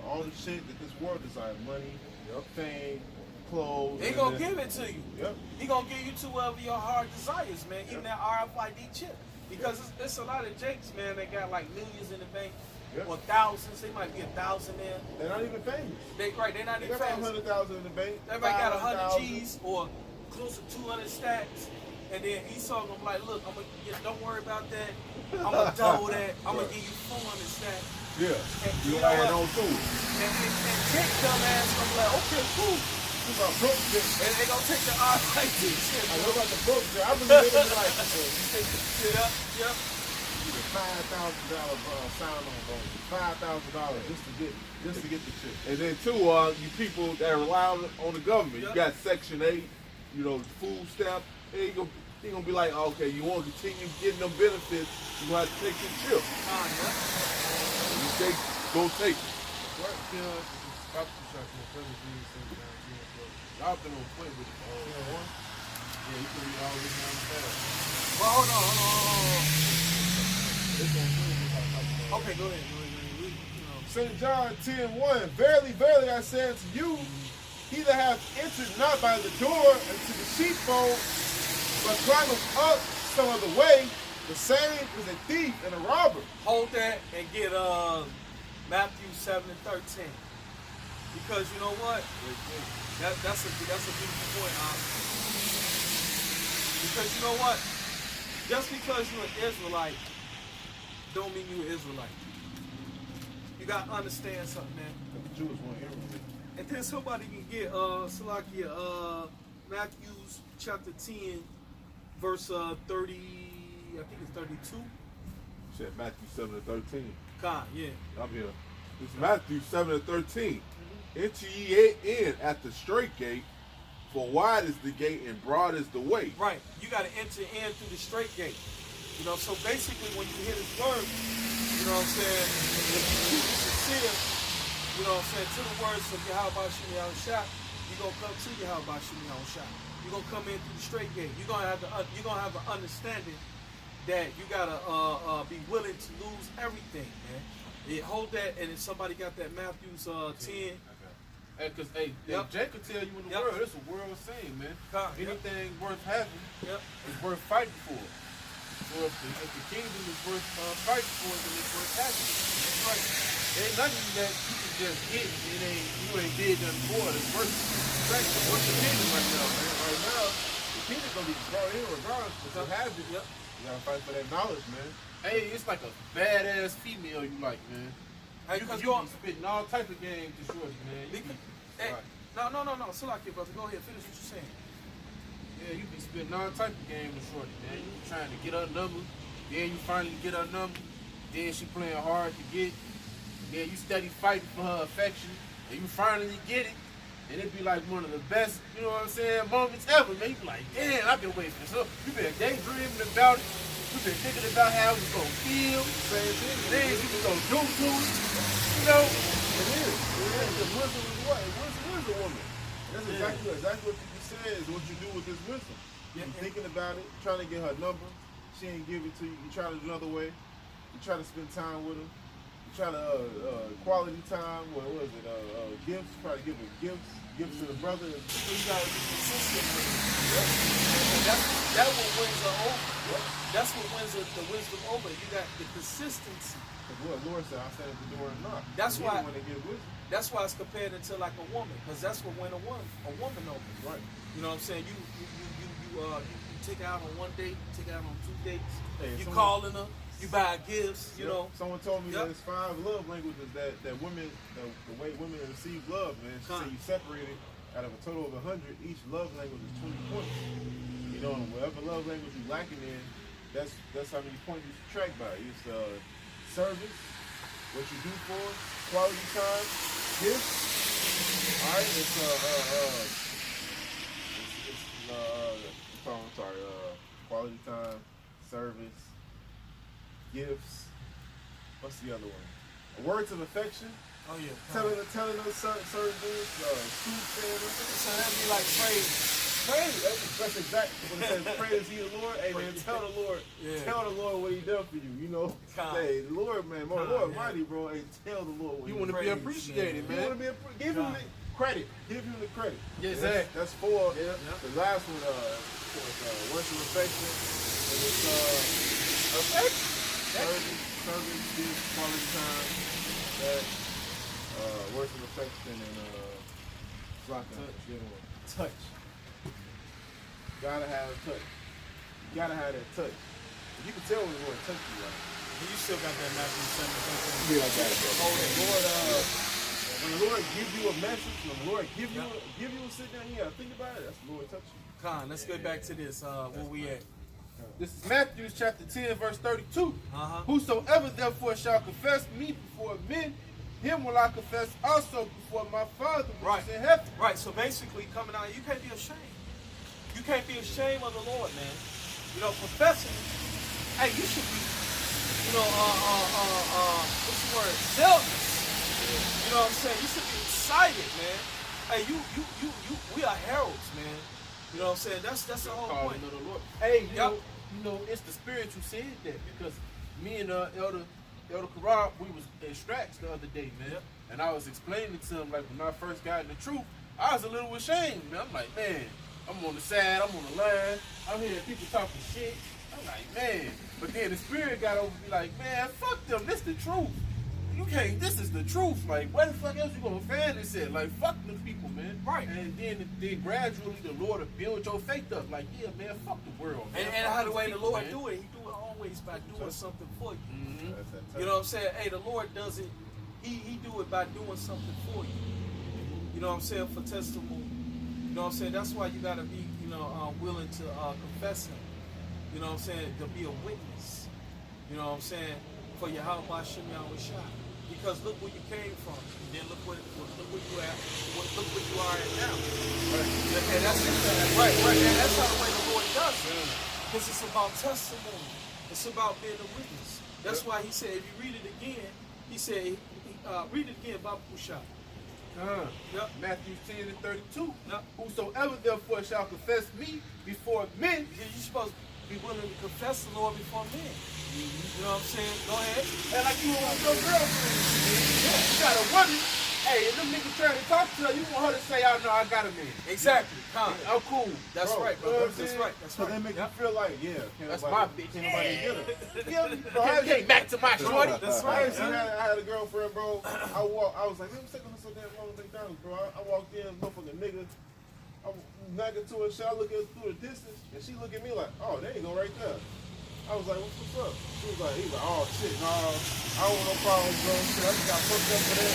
all the shit that this world desires: money, fame, clothes. He gonna give it to you. Yep. He gonna give you to whatever your heart desires, man. Even that RFID chip. Because it's a lot of jakes, man, that got like millions in the bank. Yep. Or thousands. They might be 1,000 there. They're not even famous. They're not They even got famous. 100,000 in the bank. Everybody got 100 500,000. G's or close to 200 stacks. And then Esau gonna be like, look, don't worry about that. I'm gonna double that. I'm gonna give you 400 stacks. Yeah. And You know add what? on to it. And Jake dumbass gonna be like, okay, cool. Who's our broke bitch? And they gonna take the RFID chip. I know about the broke bitch. I believe they was like, you take the shit up. Yep. You get $5,000 sign on bonus. $5,000 just to get the shit. And then too, you people that rely on the government, you got Section 8, you know, food stamp. He gonna be like, okay, you want to continue getting them benefits, you gonna have to take your chip. You take, go take it. What does stop the shot from the y'all been on point with it for all yeah, you can read all this down the bell. Well, hold on. Okay, go ahead. St. John 10:1. Verily, verily, I say unto you, he that hath entered not by the door into the sheepfold, but climbeth up some other way, the same is a thief and a robber. Hold that and get Matthew 7:13. Because you know what? That's a beautiful point, because you know what? Just because you're an Israelite don't mean you're an Israelite. You gotta understand something, man. The Jews want everything. And then somebody can get Matthew chapter 10, verse 30, I think it's 32. Said Matthew 7:13. God, yeah. I'm here. It's Matthew 7:13. Enter ye in at the straight gate, for wide is the gate and broad is the way. Right. You got to enter in through the straight gate. You know, so basically when you hear this word, you know what I'm saying, if you keep it sincere, you know what I'm saying, to the words of Yahweh Shimi Shah, you're going to come to Yahweh Shimi Shah. You're going to come in through the straight gate. You're going to have an understanding that you got to be willing to lose everything, man. Yeah, hold that, and if somebody got that Matthew's 10. Because, Jake could tell you in the world, it's a world saying, man. Anything worth having is worth fighting for. So if the kingdom is worth fighting for, then it's worth having it. That's right. There ain't nothing that you can just get, you ain't did nothing for it. It's worth it. What's the kingdom right now, man? Right now, the kingdom's going to be brought in regardless, but you have it. You gotta fight for that knowledge, man. Hey, it's like a badass female you like, man. Hey, You cause be spitting all type of game to shorty, man. Hey, no. So like it, brother. Go ahead, finish what you're saying. Yeah, you be spitting all type of game to shorty, man. You trying to get her number, then you finally get her number, then she playing hard to get, then you steady fighting for her affection, and you finally get it, and it be like one of the best, you know what I'm saying, moments ever, man. You be like, damn, I've been waiting for this. You been daydreaming about it. You been thinking about how it's gonna feel. Same thing. Then you can go do to it. You know? It is. The wisdom is what? Wisdom is a woman. That's exactly what you said is what you do with this wisdom. You're thinking about it, trying to get her number. She ain't give it to you. You try to do another way. You try to spend time with her. You try to quality time. What was it? Gifts. Try to give her gifts. Gifts to the brother. So you gotta be consistent with it. That's what wins her over. That's what wins the wisdom over. You got the consistency. Because what Lord said, I stand at the door and knock. That's why. When they get wisdom. That's why it's compared into like a woman, because that's what when a woman opens. Right. You know what I'm saying? You take her out on one date, take her out on 2 dates. Hey, You calling her, you buy gifts. You know. Someone told me there's 5 love languages that women, the way women receive love, man. She said you separate it out of a total of 100. Each love language is 20 points. You know, and whatever love language you lacking in, that's how many points you subtract by. It's service, what you do for, and quality time, gifts. All right, quality time, service, gifts. What's the other one? Words of affection. Oh yeah. Telling us certain things. Soothsayers. So that'd be like praise. Praise. That's exactly what it says. Praise ye the Lord. Hey man, tell the Lord. Yeah. Tell the Lord what He done for you. You know. Hey, the Lord, man, Lord Almighty, bro. Hey, tell the Lord what You He want to done. be appreciated, You man. want to be give Him the credit. Give Him the credit. Yes, That's four. Yeah. The last one, worship affection. And it's affection. Service, gifts, quality time. That worship affection and touch. Gotta have touch. You gotta have that touch. You can tell when the Lord touch you, right? You still got that Matthew 7. Be like that, bro. Oh, the Lord, when the Lord give you a message, when the Lord give you a sit down, you gotta think about it. That's the Lord touch you. Con, let's get back to this. Where we at? This is Matthew chapter 10, verse 32. Uh-huh. Whosoever therefore shall confess me before men, him will I confess also before my Father which is in heaven. Right. So basically, coming out, you can't be ashamed. You can't be ashamed of the Lord, man. You know, confessing. Hey, you should be, what's the word? Zealous. You know what I'm saying? You should be excited, man. Hey, we are heralds, man. You know what I'm saying? That's the whole point. Of the Lord. Hey, you know, it's the Spirit who said that, because me and Elder Karab, we was in Strax the other day, man. Yep. And I was explaining to him, like, when I first got in the truth, I was a little ashamed, man. I'm like, man, I'm on the side, I'm on the line, I'm hearing people talking shit. I'm like, man. But then the Spirit got over me like, man, fuck them, this the truth. You can't, this is the truth. Like, where the fuck else you gonna fan this at? Like, fuck them people, man. Right. And then gradually the Lord will build your faith up. Like, yeah, man, fuck the world, man. And how the way the people, Lord man. do it, He do it always by doing something for you. Mhm. That's that touch. You know what I'm saying? Hey, the Lord does it. He do it by doing something for you. You know what I'm saying? For testimony. You know what I'm saying? That's why you gotta be, willing to confess Him. You know what I'm saying? To be a witness. You know what I'm saying? For your house by Shem Yahweh. Because look where you came from. And then look where you at. Look where you are at now. Right. And that's right. And that's how the way the Lord does it. Because it's about testimony. It's about being a witness. That's why He said, if you read it again, He said, read it again, Baba Kusha. Yep. Matthew 10 and 32. Yep. Whosoever therefore shall confess me before men, You're supposed to be willing to confess the Lord before men. You know what I'm saying? Go ahead. and like you want your girlfriend, you got a woman, hey, and them niggas trying to talk to her, you want her to say, oh no, I got a man. Exactly. Come. I'm cool. That's Bro, right, you know bro. what I'm That's saying? right. That's So right. they make Yep. you feel like, That's my bitch. Can't nobody get her. Bro, I came back to my shorty. That's I right. used to I had a girlfriend, bro. I was like, man, I'm taking her so damn long to McDonald's, bro. I walked in, motherfucking nigga. I'm knocking to her shit. I look at her through the distance, and she look at me like, oh, there you go, right there. I was like, what's up? He was like, oh shit, no, I don't want no problems, bro. Shit, I just got fucked up for that.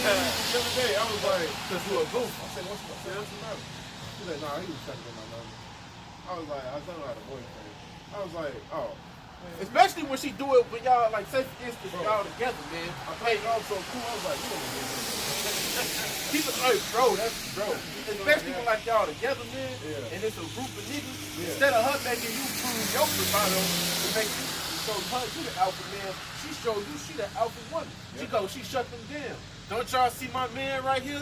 The other day, I was like, cause you a goof. I said, what's the matter? She's like, nah, he was checking my number. I was like, I don't know how to boyfriend. I was like, oh. Especially when she do it when y'all, like, say for instance, y'all together, man. I thought y'all so cool. I was like, you don't get this. People, hey, bro, that's bro. Especially when like y'all together, man, Yeah. and it's a group of niggas. Yeah. Instead of her making you prove your bravado, to make you show her you the alpha man, she show you she the alpha woman. She shut them down. Don't y'all see my man right here?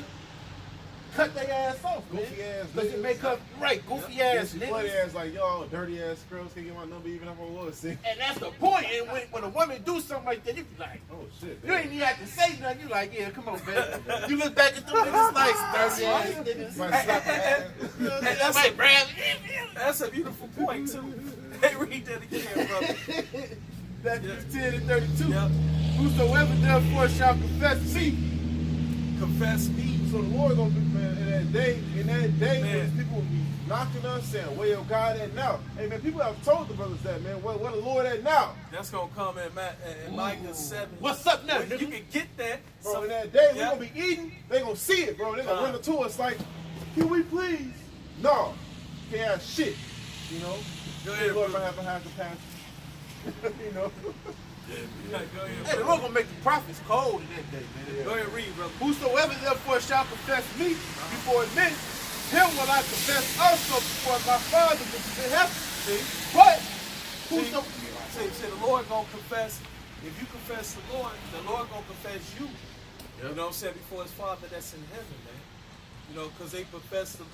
Cut their ass off, man. Goofy ass Cause it niggas. make her right, goofy ass She bloody niggas. ass like y'all dirty ass girls can't get my number even if I was sick. And that's the point. And when a woman do something like that, you be like, Oh shit. you ain't even have to say nothing. You like, yeah, come on, man. You look back at them niggas like dirty ass niggas. Might slap her ass. And that's Like, Brad. That's a beautiful point too. Hey, read that again, brother. That's 10 and 32. Yep. Whosoever therefore shall confess me. Confess me. So the Lord gonna be, man, in that day Man. when people will be knocking us saying, where your God at now? Hey man, people have told the brothers that, man, where the Lord at now? That's gonna come in Micah 7. What's up now, When you nigga? can get that. Bro, in that day, Yeah. we're gonna be eating, they gonna see it, bro. They gonna run to us like, can we please? No, can't have shit, you know? Go ahead, Lord brother. might have to pass. You know? Go ahead, Hey, the Lord gonna make the prophets cold in that day, man. Go ahead, read, brother. Whosoever therefore shall confess me before men, him will I confess also before my Father which is in heaven. See? But whoso See, the Lord gonna confess. If you confess the Lord gonna confess you. Yep. You know what I'm saying? Before his Father that's in heaven, man. You know, because they confess the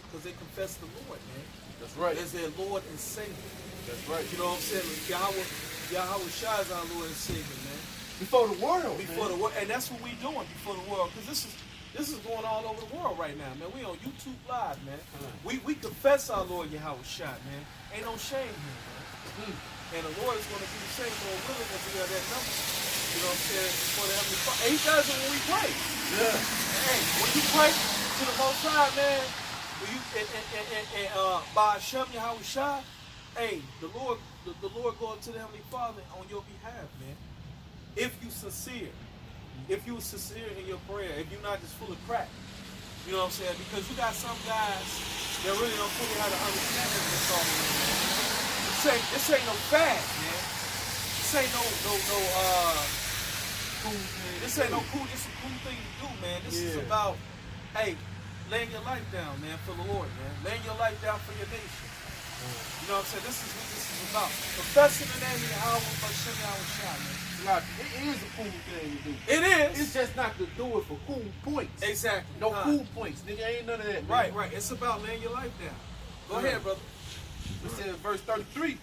Lord, man. That's right. As their Lord and Savior. That's right. You know what I'm saying? Yahweh Shai is our Lord and Savior, man. Before the world. Before the world, and that's what we doing before the world. Because this is going all over the world right now, man. We on YouTube Live, man. We confess our Lord Yahweh Shai, man. Ain't no shame here, man. And the Lord is going to do the same, Lord willing, as we are that number. You know what I'm saying? For the Heavenly Father. And he does it when we pray. Yeah. Hey, when you pray to the Most High, man, when you by Hashem Yahweh Shai, hey, the Lord going to the Heavenly Father on your behalf, man. If you sincere in your prayer, if you're not just full of crack, you know what I'm saying? Because you got some guys that really don't fully how to understand this all. This ain't no fad, man. This ain't no cool thing. This ain't no cool. This is a cool thing to do, man. This is about, hey, laying your life down, man, for the Lord, man. Laying your life down for your nation. You know what I'm saying? This is what this is about. Professing the name of Yahweh Hashem Yahweh Shai, man. Like, it is a cool thing to do. It is. It's just not to do it for cool points. Exactly. No cool points, nigga. Ain't none of that. Man. Right. It's about laying your life down. Go ahead, brother. It says in verse 33,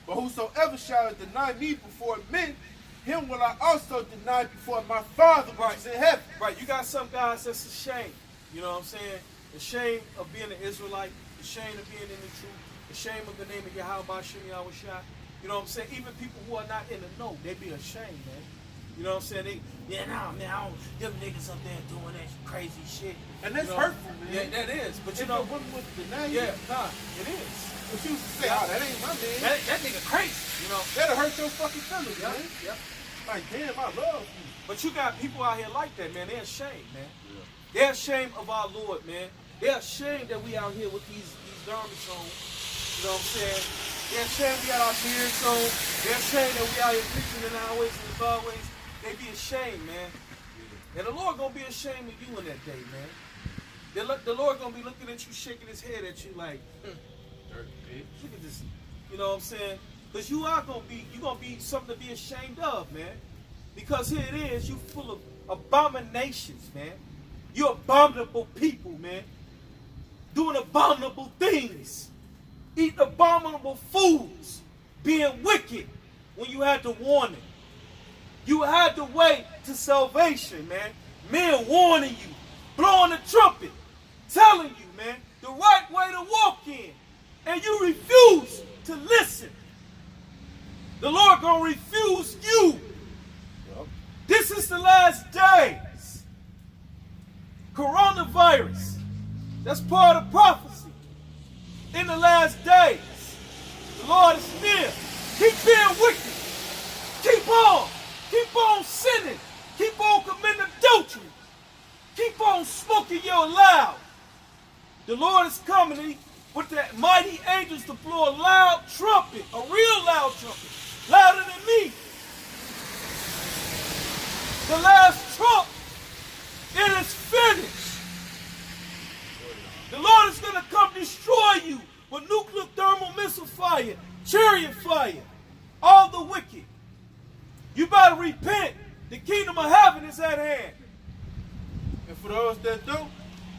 but whosoever shall deny me before men, him will I also deny before my Father which is in heaven. Right. You got some guys that's ashamed. You know what I'm saying? Ashamed of being an Israelite. Ashamed of being in the truth. Ashamed of the name of Yahweh Hashem Yahweh Shai. You know what I'm saying? Even people who are not in the know, they be ashamed, man. You know what I'm saying? Man, them niggas up there doing that crazy shit. And that's hurtful, man. Yeah, that is. But you If know, a woman was to deny you, yeah, nah, it is. if she was to say, oh, that ain't my man, That nigga crazy. You know? that'll hurt your fucking feelings, Yep, man. yep. Like, damn, I love you. But you got people out here like that, man. They're ashamed, man. They're ashamed of our Lord, man. They're ashamed that we out here with these garments on. You know what I'm saying? They're ashamed we got our beards on. They're ashamed that we out here preaching in our ways and the byways. They be ashamed, man. And the Lord gonna be ashamed of you in that day, man. The Lord gonna be looking at you, shaking his head at you like, look at this. You know what I'm saying? Because you gonna be something to be ashamed of, man. Because here it is, you full of abominations, man. You abominable people, man. Doing abominable things. Eating abominable foods. Being wicked when you had the warning. You had the way to salvation, man. Men warning you. Blowing the trumpet. Telling you, man, the right way to walk in. And you refuse to listen. The Lord gonna refuse you. This is the last days. Coronavirus. That's part of prophecy. In the last days. The Lord is near. Keep being wicked. Keep on. Keep on sinning. Keep on committing adultery. Keep on smoking your loud. The Lord is coming with the mighty angels to blow a loud trumpet. A real loud trumpet. Louder than me. The last trump, it is finished. The Lord is going to come destroy you with nuclear thermal missile fire, chariot fire, all the wicked. You better repent. The kingdom of heaven is at hand. And for those that don't,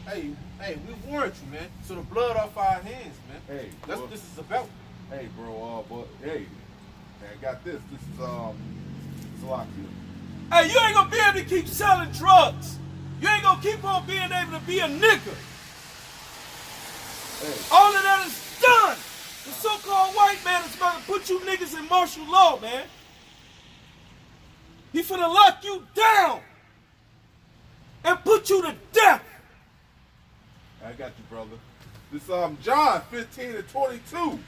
hey, we warned you, man. So the blood off our hands, man. Hey, that's what this is about. Hey, bro, but hey, man, got this. This is it's a lot to you. Hey, you ain't gonna be able to keep selling drugs. You ain't gonna keep on being able to be a nigga. Hey. All of that is done. The so-called white man is about to put you niggas in martial law, man. He finna lock you down and put you to death. I got you, brother. This John 15:22.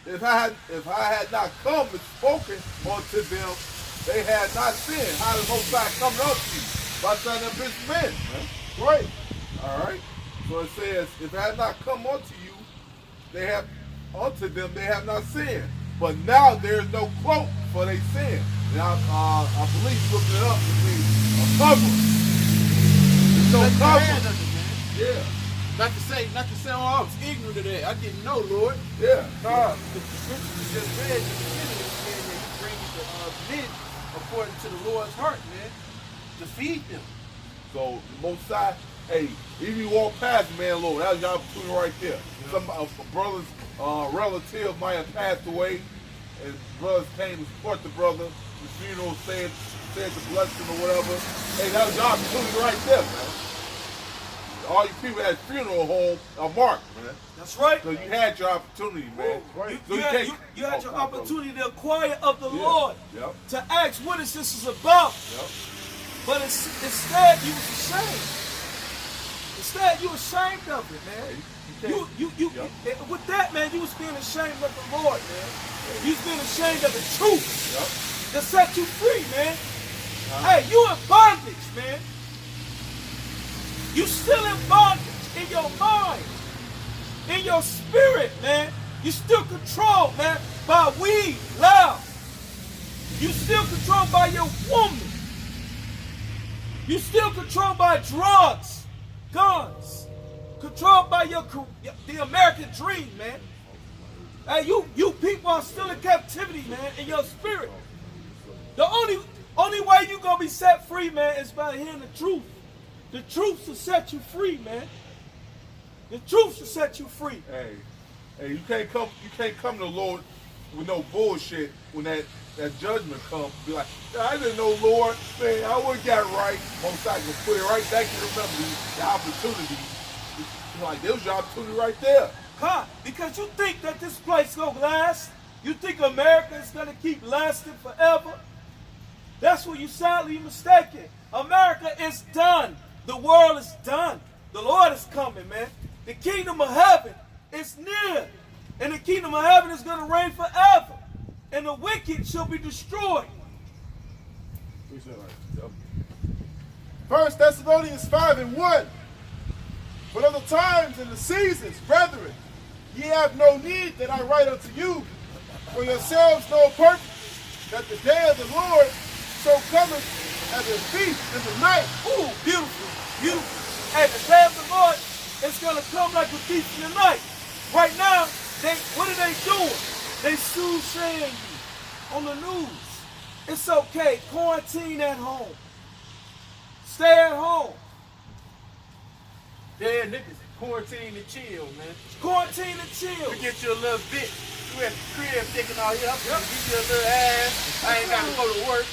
If I had not come and spoken unto them, they had not sinned. How does Most High come unto you? By sending them his men. Right. All right. So it says, if I had not come unto you, unto them they have not sinned. But now there is no cloak for their sin. And I believe looking it up, it means a cover. There's no Let your cover. hand under, man. Yeah. Not to say, oh, I was ignorant of that. I didn't know, Lord. Yeah. Nah. The scripture we just read in the beginning is saying that he brings the men according to the Lord's heart, man, to feed them. So the Most High, hey, if you walk past man, Lord, that was your opportunity right there. Yeah. Some brother's relative might have passed away, and brothers came to support the brother. The funeral said the blessing or whatever. Hey, that was your opportunity right there, man. All you people at funeral home are marked, man. That's right. So you had your opportunity, man. Right. You had your opportunity to acquire of the Yeah. Lord, Yep. to ask what is this is about. Yep. But instead, you was ashamed. Instead, you ashamed of it, man. Yep. With that, man, you was being ashamed of the Lord, man. You was being ashamed of the truth Yep. that set you free, man. Hey, you in bondage, man. You still in bondage in your mind, in your spirit, man. You still controlled, man, by weed, loud. You still controlled by your woman. You still controlled by drugs, guns, controlled by the American dream, man. Hey, you people are still in captivity, man, in your spirit. The only way you gonna be set free, man, is by hearing the truth. The truth will set you free, man. The truth will set you free. Hey, you can't come to the Lord with no bullshit when that judgment comes. Be like, I didn't know, Lord, man, I wouldn't get it right. Most I can put it right back to the memory, the opportunity. It's like, there was your opportunity right there. Huh? Because you think that this place gonna last? You think America is gonna keep lasting forever? That's where you sadly mistaken. America is done. The world is done. The Lord is coming, man. The kingdom of heaven is near. And the kingdom of heaven is going to reign forever. And the wicked shall be destroyed. 1 Thessalonians 5:1. But of the times and the seasons, brethren, ye have no need that I write unto you, for yourselves know perfectly that the day of the Lord so cometh as a thief in the night. Ooh, beautiful, beautiful. Hey, the day of the Lord is going to come like a thief in the night. Right now, what are they doing? They soothsaying you on the news. It's okay. Quarantine at home. Stay at home. Yeah, niggas, quarantine and chill, man. Quarantine and chill. We get you a little bit. You at the crib thinking, oh, yeah, I'm gonna give you a little ass. I ain't got to go to work.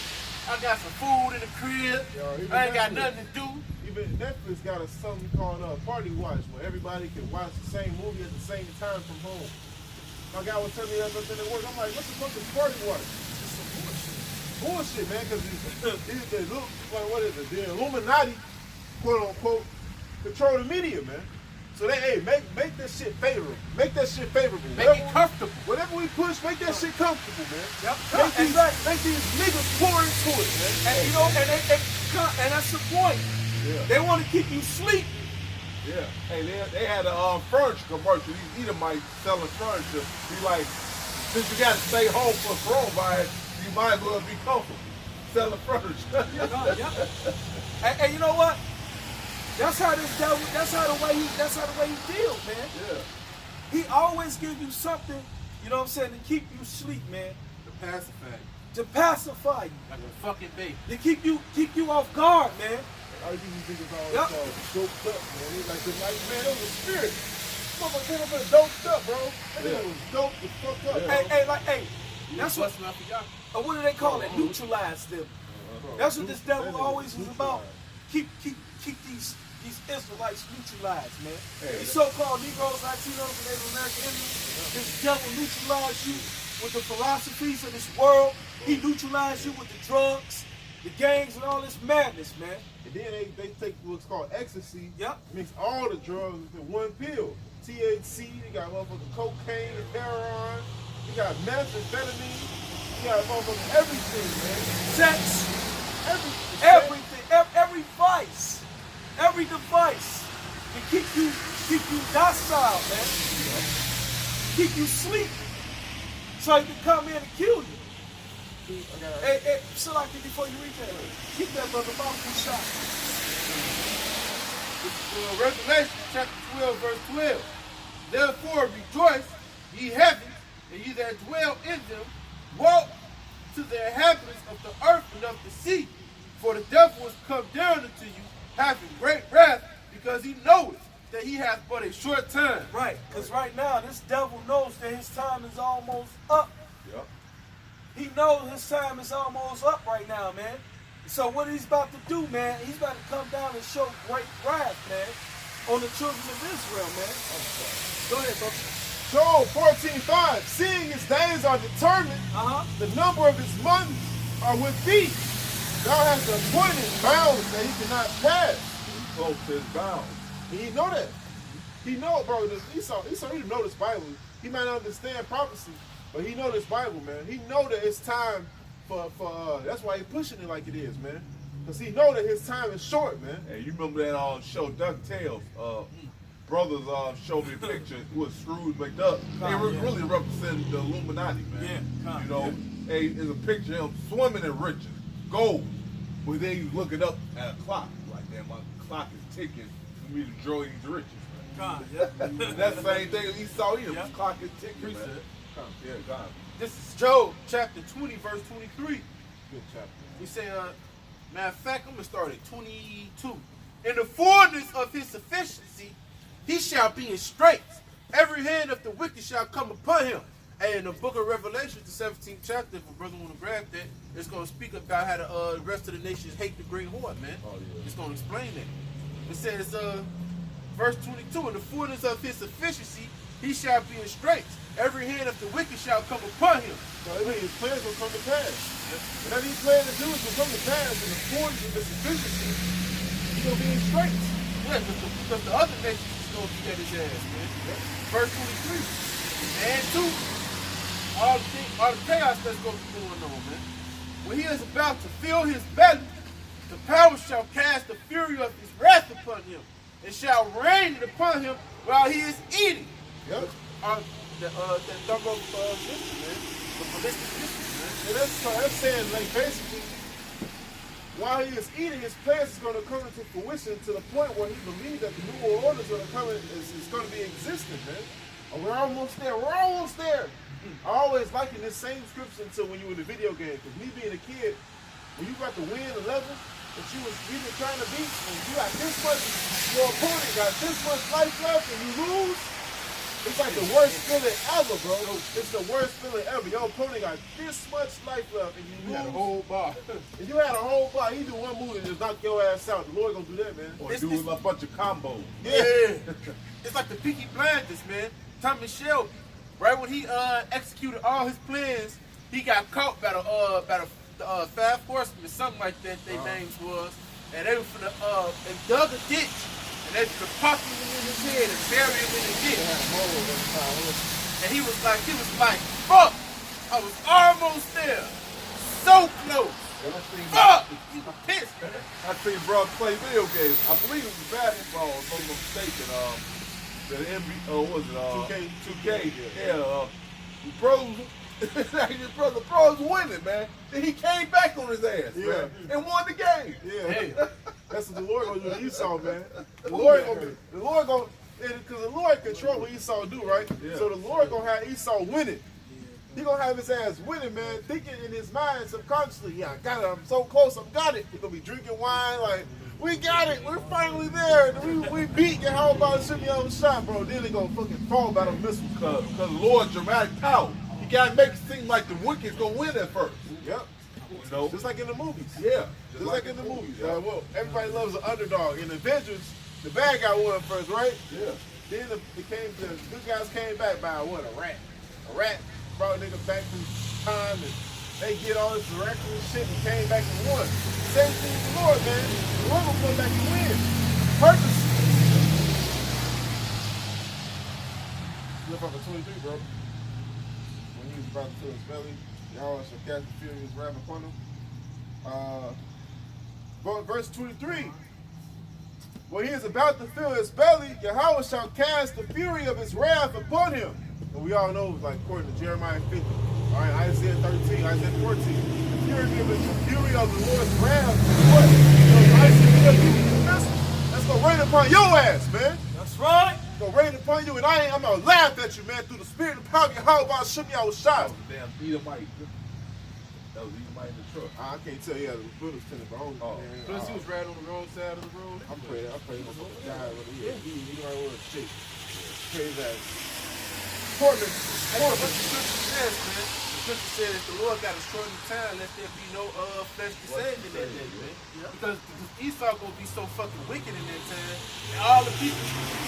I got some food in the crib. I ain't got nothing to do. Even Netflix got something called Party Watch, where everybody can watch the same movie at the same time from home. My guy was telling me that something at work. I'm like, what the fuck is Party Watch? It's some bullshit, man, because the Illuminati, quote unquote, control the media, man. So they, make that shit favorable. Make that shit favorable. Make it comfortable. Whatever we push, make that shit comfortable, man. Yep. Make these niggas pour into it, man. And you know, and that's the point. Yeah. They want to keep you sleep. Yeah. Hey, they had a furniture commercial. These Edomites selling furniture. Be like, since you got to stay home for coronavirus, you might as well be comfortable. Selling furniture. Yep. And you know what? That's how this devil. That's how the way he deals, man. Yeah. He always gives you something. You know what I'm saying, to keep you asleep, man. The pacify. To pacify you. Like a fucking baby. To keep you off guard, man. I think these niggas all Yep. doped up, man. He's like, man, it was a spirit. Motherfucker came up and doped up, bro. That nigga was doped the fuck up, bro. Hey, that's what. What do they call it? Neutralize them. That's what this devil always was about. Keep these Israelites neutralized, man. Hey. These so-called Negroes, Latinos, and Native American Indians. This devil neutralized you with the philosophies of this world. He neutralized you with the drugs, the gangs, and all this madness, man. And then they take what's called ecstasy, Yep. mix all the drugs into one pill. THC, they got motherfucking cocaine and heroin, they got methamphetamine, they got motherfucking everything, man. Sex, Everything. every vice, every device to keep you docile, man. Keep you sleeping, so he can come in and kill you. Hey, Salaki, before you read that, keep that brother mouth shot. Revelation chapter 12, verse 12. Therefore rejoice, ye heavens, and ye that dwell in them. Woe to the inhabitants of the earth and of the sea. For the devil is come down unto you, having great wrath, because he knoweth that he hath but a short time. Right, because right now this devil knows that his time is almost up. Yep. He knows his time is almost up right now, man. So what he's about to do, man, he's about to come down and show great wrath, man, on the children of Israel, man. Go ahead, brother. Job 14:5. Seeing his days are determined, the number of his months are with thee. Thou hast appointed bounds that he cannot pass. Close his bounds. And he know that. He know, bro. Esau, he know this Bible. He might not understand prophecy, but he know this Bible, man. He know that it's time for that's why he pushing it like it is, man. Because he know that his time is short, man. Hey, you remember that show DuckTales? Brothers showed me a picture with Scrooge McDuck. They were really representing the Illuminati, man. Yeah, you know, hey, there's a picture of him swimming in riches, gold. But then you looking up at a clock, like, damn, my clock is ticking for me to enjoy these riches, man. That's the same thing as Esau. His clock is ticking, man. Yeah, God. This is Job chapter 20, verse 23. Good chapter. He said, matter of fact, I'm going to start at 22. In the fullness of his sufficiency, he shall be in straits. Every hand of the wicked shall come upon him. And in the book of Revelation, the 17th chapter, if a brother want to grab that, it's going to speak about how the rest of the nations hate the great horn, man. Oh, yeah. It's going to explain that. It says, verse 22, in the fullness of his sufficiency, he shall be in straits. Every hand of the wicked shall come upon him. So I mean, his plans will come to pass. Whatever he plans to do is will come to pass in the fullness of his sufficiency. He's going to be in straits. Yeah, because the other nations is going to be at his ass, man. Verse 23. And 2, all the chaos that's going to be going on, man. When he is about to fill his belly, the power shall cast the fury of his wrath upon him, and shall rain upon him while he is eating. Yep. That double system, man. The ballistic system, man. And that's saying, like, basically, while he is eating, his plans is going to come into fruition to the point where he believes that the New World Order is going to come in, is going to be existent, man. And we're almost there. We're almost there. I always liken this same scripture to when you were in the video game. Because me being a kid, when you got to win a level that you were trying to beat, and you got this much, your opponent got this much life left, and you lose, it's like the worst feeling ever, bro. It's the worst feeling ever. Your opponent got this much life left, and you lose. You had a whole bar. And you had a whole bar. He do one move and just knock your ass out. The Lord gonna do that, man. Or do a bunch of combos. Yeah. It's like the Peaky Blinders, man. Tommy Shelby, right when he executed all his plans, he got caught by the 5 horsemen, something like that. Their names was, and they were finna and dug a ditch, and they finna pop him in his head and bury him in the ditch. And he was like, fuck, I was almost there, so close. Fuck, he was pissed, man. I seen bro play video games. I believe it was basketball, if I'm not mistaken. The NBA, what was it? 2K. Yeah. The pros winning, man. Then he came back on his ass, man, and won the game. Yeah. Hey. That's what the Lord gonna do to Esau, man. The Lord gonna, because the Lord control what Esau do, right? Yeah. So the Lord gonna have Esau winning. He gonna have his ass winning, man, thinking in his mind subconsciously, yeah, I got it, I'm so close, I got it. He gonna be drinking wine, like, we got it, we're finally there. We beat the hell about to shoot me on the shot, bro. Then they gonna fucking fall by the missiles. Because the Lord's dramatic power. You gotta make it seem like the wicked's gonna win at first. Yep. You know? Just like in the movies. Yeah. Just like in the movies. Yeah. Well, everybody loves an underdog. In Avengers, the bad guy won first, right? Yeah. Then the good guys came back by what? A rat. A rat brought a nigga back from time, and they get all this miraculous shit and came back and won. Same thing with the Lord, man. The Lord will come back and win. Purpose. Look up at 23, bro. When he was about to fill his belly, y'all shall cast the fury of his wrath upon him. Verse 23. When he is about to fill his belly, Yahweh shall cast the fury of his wrath upon him. And we all know, like according to Jeremiah 50, All right, Isaiah 13, Isaiah 14. The fury of the Lord's wrath. What? That's gonna rain upon your ass, man. That's right. It's gonna rain upon you, and I'm gonna laugh at you, man, through the spirit and power of your heart while shimmy out with shots. Damn, Edomite. That was Edomite in the truck. I can't tell you, the Buddha's tenant, but Plus, he was right on the wrong side of the road. I'm praying for the guy over here. He don't want to shake. Praise that. Portland. What the scripture says, man. The scripture says that the Lord got a shortened time, let there be no flesh to save in that day, man. Because Esau gonna be so fucking wicked in that time, and all the people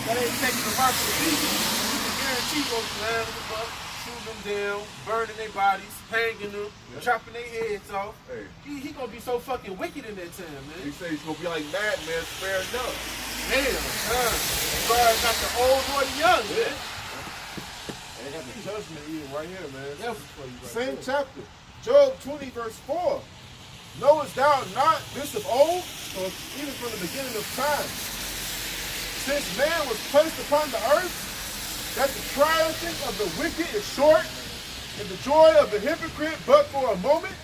that ain't taking the mark of the beast, you can guarantee gonna slam them up, shoot them down, burning their bodies, hanging them, chopping their heads off. Hey. He gonna be so fucking wicked in that time, He man. say he's gonna be like Madman, spared up. Damn, God got the old or the young, man. They got the judgment even right here, man. That's for you right Same there. chapter. Job 20, verse 4. Knowest thou not this of old, or even from the beginning of time? Since man was placed upon the earth, that the triumphing of the wicked is short, and the joy of the hypocrite but for a moment.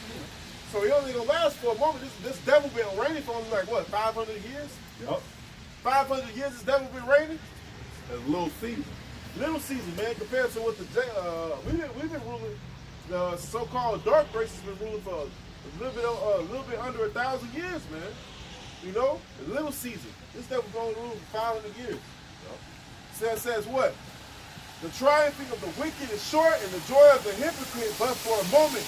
So he only gonna last for a moment. This devil been reigning for only like what, 500 years? Yup. 500 years this devil been reigning? That's a little season. Little season, man, compared to what we've been ruling. The so-called dark race has been ruling for a little bit under 1,000 years, man. You know, a little season. This devil gonna rule for 500 years. Says what? The triumphing of the wicked is short, and the joy of the hypocrite but for a moment.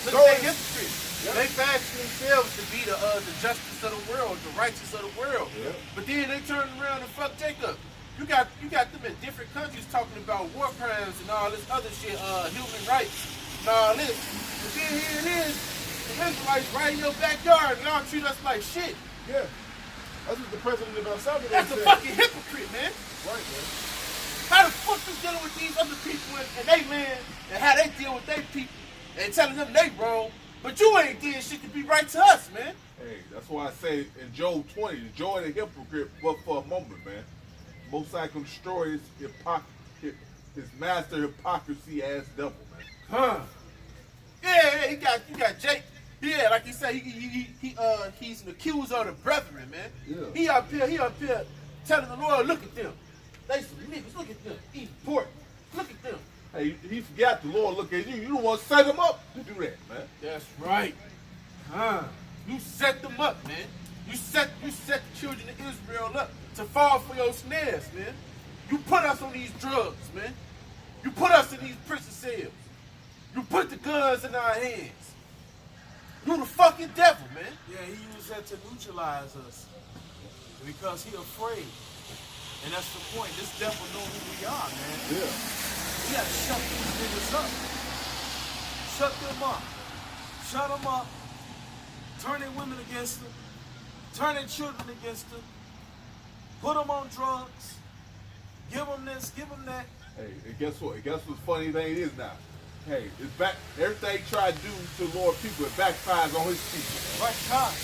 Look So at that it's- hypocrite. Yep. They fashion themselves to be the justice of the world, the righteous of the world. Yep. But then they turn around and fuck Jacob. You got them in different countries talking about war crimes and all this other shit, human rights and all this. But then here it is, the Israelites right in your backyard and y'all treat us like shit. Yeah. That's what the president of El Salvador That's a said. fucking hypocrite, man. Right, man. How the fuck you dealing with these other people and they land and how they deal with their people and telling them they wrong, but you ain't did shit to be right to us, man. Hey, that's why I say in Job 20, the joy of the hypocrite but for a moment, man. Most High can destroy his master hypocrisy ass devil, man. Huh? Yeah, you got Jake. Yeah, like you said, he's an accuser of the brethren, man. Yeah. He up here telling the Lord, look at them. They some niggas, look at them. Eating pork. Look at them. Hey, he forgot the Lord look at you. You don't want to set him up to do that, man. That's right. Huh? You set them up, man. You set the children of Israel up to fall for your snares, man. You put us on these drugs, man. You put us in these prison cells. You put the guns in our hands. You the fucking devil, man. Yeah, he used that to neutralize us because he afraid. And that's the point. This devil know who we are, man. Yeah. We gotta shut these niggas up. Shut them up. Shut them up. Turn their women against them. Turn their children against them. Put them on drugs. Give them this, give them that. Hey, and guess what? Guess what's funny thing is now? Hey, it's back. Everything he tried to do to the Lord people, it backfires on his people. Right, God.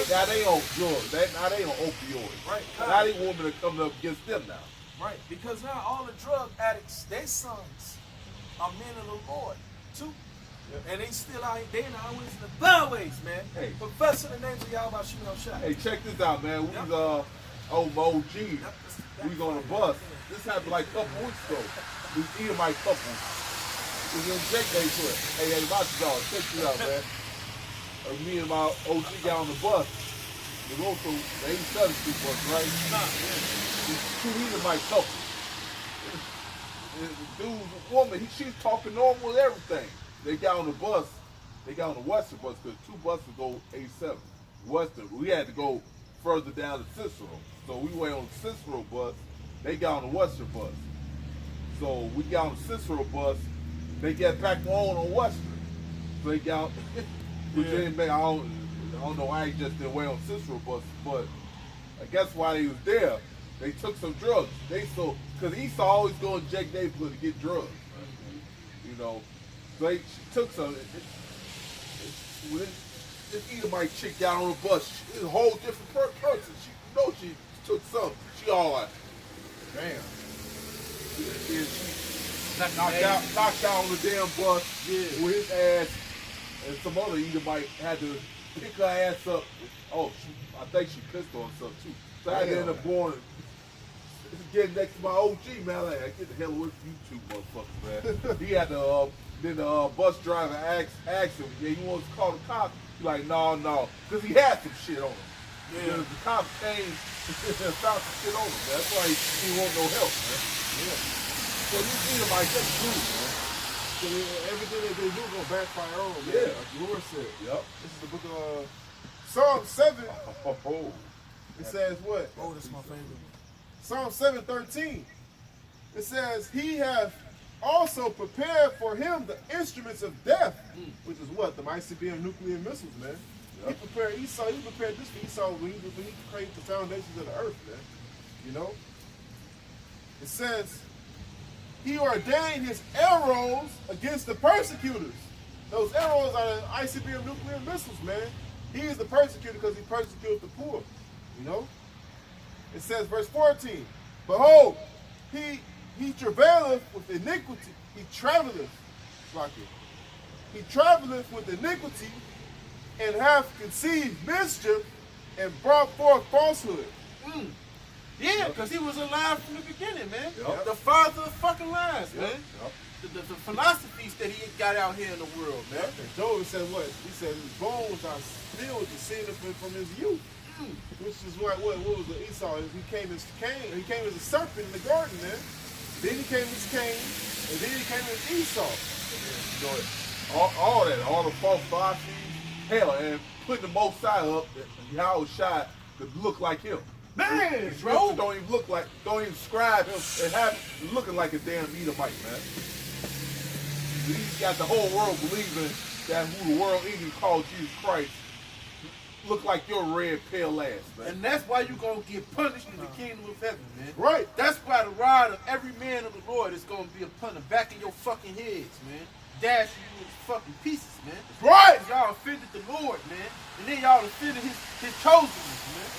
Now they on drugs. Now they on opioids. Right. Now they women are coming up against them now. Right, because now all the drug addicts, their sons are men of the Lord, too. Yep. And they still out here, they in the highways and the byways, man. Hey. Professing the names of Yahweh Shimon Shah. Hey, check this out, man. We Yep. was my OG. We was on a bus. This happened like a couple weeks ago. We was eating my couple. We was in Jake Day to it. Hey, my dog, check this out, man. Me and my OG got on the bus. The local, the 87 Street bus, right? These two Edomite couple. The dude's woman, she's talking normal with everything. They got on the bus. They got on the Western bus because two buses go 87. Western. We had to go further down to Cicero. So we went on the Cicero bus. They got on the Western bus. So we got on the Cicero bus. They get back on Western. So they got, which ain't been, I don't know why he just didn't wait on Cicero bus, but I guess while they was there, they took some drugs. Because Esau always go to Jake Neighborhood to get drugs. You know, so she took some. This Edomite chick got on the bus. She's a whole different person. She took some. She all like, damn. And she knocked out on the damn bus Yeah. with his ass, and some other Edomite had to pick her ass up. Oh, I think she pissed on herself too. So I had to end up going, getting next to my OG, man. Like, get the hell away from you two motherfuckers, man. He had to, then the bus driver asked him, yeah, you want to call the cops? He's like, no, because he had some shit on him. Yeah. The cops came and found some shit on him, man. That's why he didn't want no help, man. Yeah. So you see him like that's true, man. So everything that they do gonna backfire on them, man. Yeah. Like the Lord said. Yep. This is the book of Psalm 7. Oh. It says what? Oh, that's my favorite. Psalm 7:13. It says, he hath also prepared for him the instruments of death, which is what? The ICBM nuclear missiles, man. He prepared Esau. He prepared this for Esau when he created the foundations of the earth, man. You know? It says, he ordained his arrows against the persecutors. Those arrows are the ICBM nuclear missiles, man. He is the persecutor because he persecuted the poor. You know? It says, verse 14, behold, he travaileth with iniquity. He traveleth, like it. He traveleth with iniquity and hath conceived mischief and brought forth falsehood. Yeah, because he was alive from the beginning, man. Yep. The father of fucking lies, Yep. man. Yep. The philosophies that he got out here in the world, man. And Job said what? He said his bones are filled with the sin from his youth. Which is what was the Esau? He came as Cain. He came as a serpent in the garden, man. Then he came as Cain, and then he came as Esau. So all that, all the false philosophies, hell, and putting the Most High up, Yahweh Shai to look like him. Man, The bro. scripture don't even look like, don't even describe him and have him looking like a damn Edomite, man. He's got the whole world believing that who the world even called Jesus Christ look like your red pale ass, man. And that's why you're going to get punished in the kingdom of heaven, man. Right. That's why the rod of every man of the Lord is going to be upon the back of your fucking heads, man. Dash you in fucking pieces, man. Right. Y'all offended the Lord, man. And then y'all offended his chosen ones, man.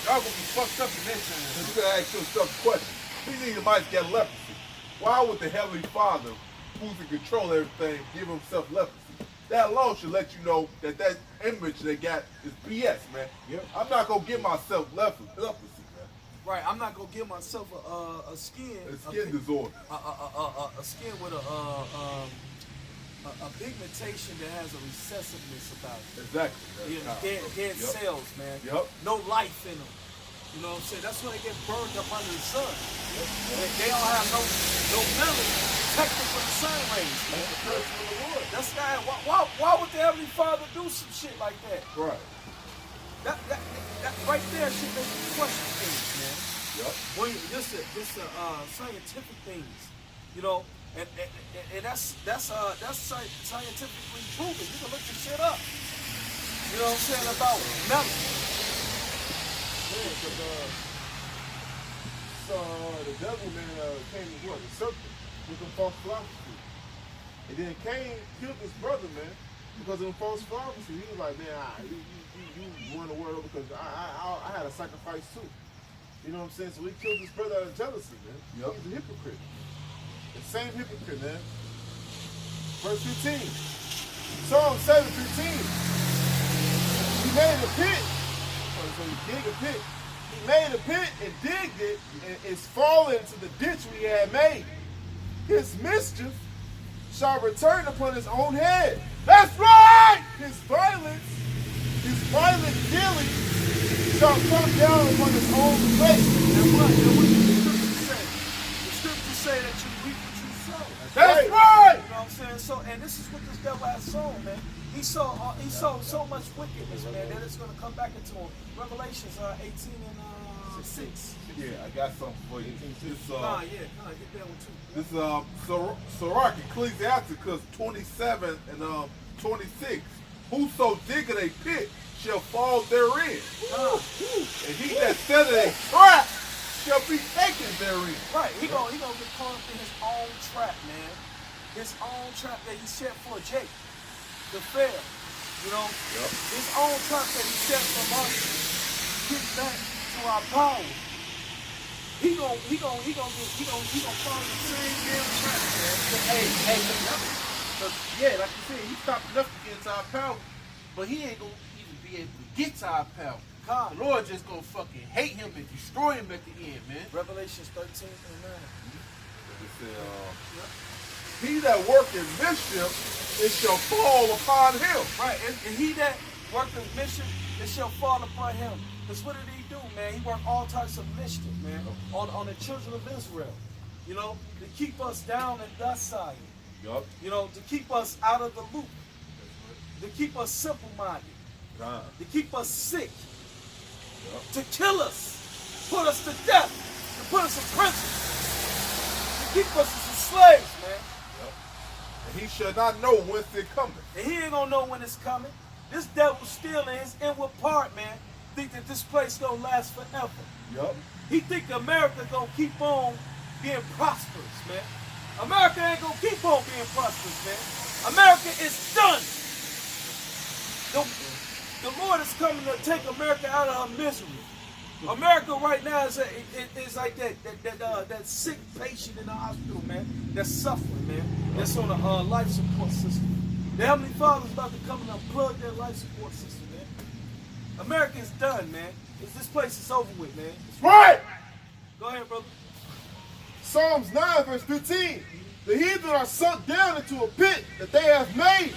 Y'all going to be fucked up in that time. You gotta ask yourself a question. These Edomites got leprosy. Why would the Heavenly Father, who's in control of everything, give himself leprosy? That alone should let you know that that image they got is BS, man. Yep. I'm not gonna give myself leprosy, man. Right, I'm not gonna give myself a skin. It's skin disorder. A skin with a pigmentation that has a recessiveness about it. Exactly. You know, dead cells, man. Yep. No life in them. You know what I'm saying? That's when they get burned up under the sun. They don't have no melanin protected from the sun rays, man. That's why would the Heavenly Father do some shit like that? Right. That right there should make you question things, man. Yep. When this scientific things, you know, and that's scientifically proven. You can look this shit up. You know what I'm saying about melanin. So the devil man came to what? The serpent with them false philosophy. And then Cain killed his brother, man, because of them false philosophy. He was like, man, you won the world because I had a sacrifice too. You know what I'm saying? So he killed his brother out of jealousy, man. Yep. He's a hypocrite. The same hypocrite, man. Verse 15. Psalm 7:15. He made a pit. So he dig a pit. He made a pit and digged it, and it's fallen into the ditch we had made. His mischief shall return upon his own head. That's right! His violent dealing shall come down upon his own face. And what does the scripture say? The scripture say that you reap what you sow. That's right! You know what I'm saying? So, and this is what this devil has sown, man. He sowed so much wickedness, man, that it's going to come back into him. Revelations 18 and 6. Yeah, I got something for you. This Get that one too. This Sirach, Ecclesiasticus 27 and 26. Whoso diggeth a pit shall fall therein. And he that setteth a trap shall be taken therein. Right, he gonna get caught up in his own trap, man. His own trap that he set for Jake, the fair. You know, his own trap that he set from us, get back to our power. follow the same damn track, man. Yeah, like you said, he stopped enough to get into our power, but he ain't gonna even be able to get to our power. God. The Lord just gonna fucking hate him and destroy him at the end, man. Revelations 13 and 9. It said, he that worketh mischief, it shall fall upon him. Right, and he that worketh mission, it shall fall upon him. Because what did he do, man? He worked all types of mischief, man, on the children of Israel. You know, to keep us down and docile. Yup. You know, to keep us out of the loop. To keep us simple-minded. God. To keep us sick. Yup. To kill us. Put us to death. To put us in prison. To keep us as slaves, man. And he shall not know whence it cometh. And he ain't gonna know when it's coming. This devil still in his inward part, man. Think that this place gonna last forever. Yup. He think America gonna keep on being prosperous, man. America ain't gonna keep on being prosperous, man. America is done. The Lord is coming to take America out of her misery. America right now is like that sick patient in the hospital, man. That's suffering, man. That's on a life support system. The Heavenly Father's about to come and unplug that life support system, man. America is done, man. This place is over with, man. Right! Go ahead, brother. Psalms 9, verse 15. The heathen are sunk down into a pit that they have made,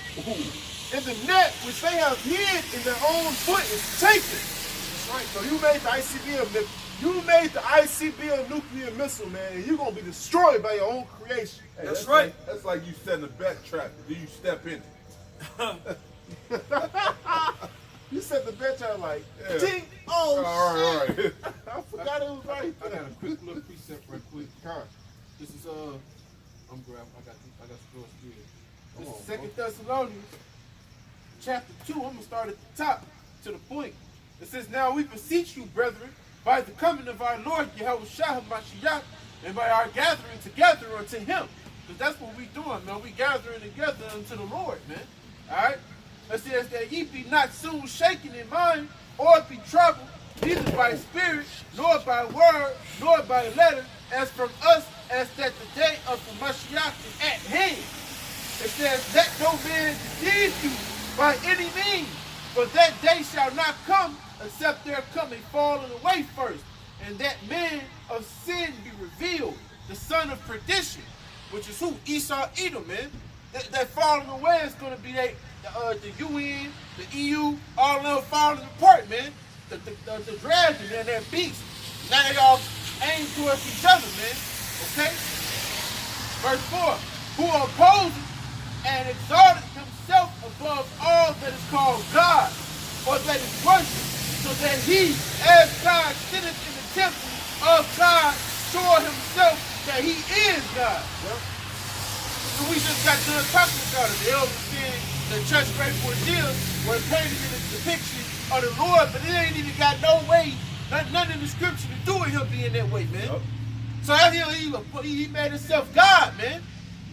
and the net which they have hid in their own foot is taken. That's right. So you made the ICBM nuclear missile, man, and you're gonna be destroyed by your own creation. Hey, That's right. That's like you setting a bet trap. Do you step in it? You set the bench out like, Yeah. ting, oh All right. shit. I forgot it was right I got there. a quick little precept right quick. Con. This is I'm grabbing. I got scrolls here. This Come is on, Second Thessalonians, chapter 2. I'm gonna start at the top to the point. It says, "Now we beseech you, brethren, by the coming of our Lord Yahushua Mashiach, and by our gathering together unto Him." Because that's what we doing, man. We gathering together unto the Lord, man. All right. It says that ye be not soon shaken in mind, or be troubled, neither by spirit, nor by word, nor by letter, as from us, as that the day of the Mashiach is at hand. It says, "Let no man deceive you by any means, for that day shall not come, except there come a falling away first, and that man of sin be revealed, the son of perdition," which is who? Esau, Edom, man. That falling away is going to be the UN, the EU, all of them falling apart, man. The dragon and that beast. Now they all aim towards each other, man. Okay? Verse 4. "Who opposes and exalted himself above all that is called God, or that is worshipped, so that he, as God, sitteth in the temple of God, show himself that he is God." Yep. So we just got done talking about it. The elders said the church great ordeal was painted in a depiction of the Lord, but it ain't even got no way, nothing in the scripture to do with him being that way, man. Yep. So out here he made himself God, man.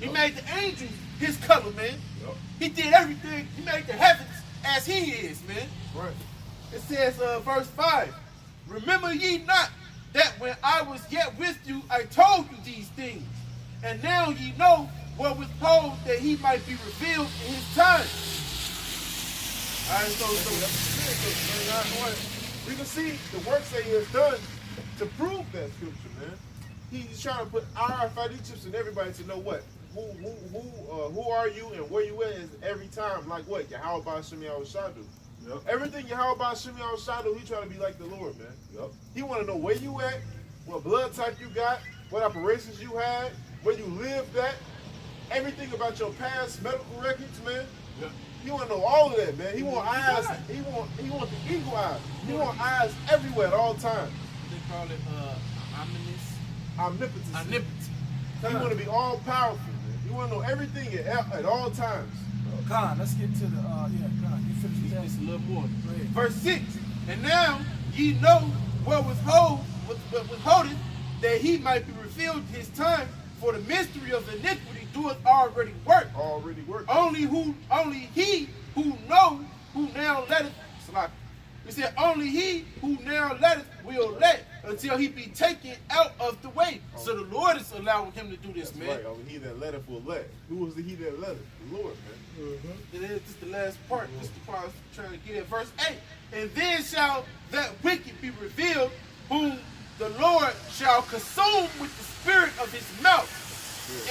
He made the angels his color, man. Yep. He did everything. He made the heavens as he is, man. Right. It says, verse 5, "Remember ye not that when I was yet with you, I told you these things, and now ye know what withhold that he might be revealed in his time." All right, so we can see the works that he has done to prove that scripture, man. He's trying to put RFID chips in everybody to know what, who are you and where you at is every time. Like what? Yahweh Shem Yahushua do. Yep. Everything Yahweh Shem Yahushua do, he trying to be like the Lord, man. Yep. He want to know where you at, what blood type you got, what operations you had, where you lived at, everything about your past medical records, man. Yep. He want to know all of that, man. He want eyes. He want the eagle eyes. He want eyes everywhere at all times. They call it omnipotence. Omnipotence. He want to be all powerful, man. He want to know everything at all times. Con, let's get to the Con, you finish that. It's a little more. Verse 6. "And now ye know what withholdeth, that he might be revealed his time, for the mystery of iniquity doeth already work. Already work. Only he who knows, who now letteth, it said, only he who now letteth will let, until he be taken out of the way. So the Lord is allowing him to do this, That's man. right. He that letteth will let. Who was the he that letteth? The Lord, man. This is the last part. This is the part I was trying to get at. Verse 8. And then shall that wicked be revealed, whom the Lord shall consume with the spirit of his mouth,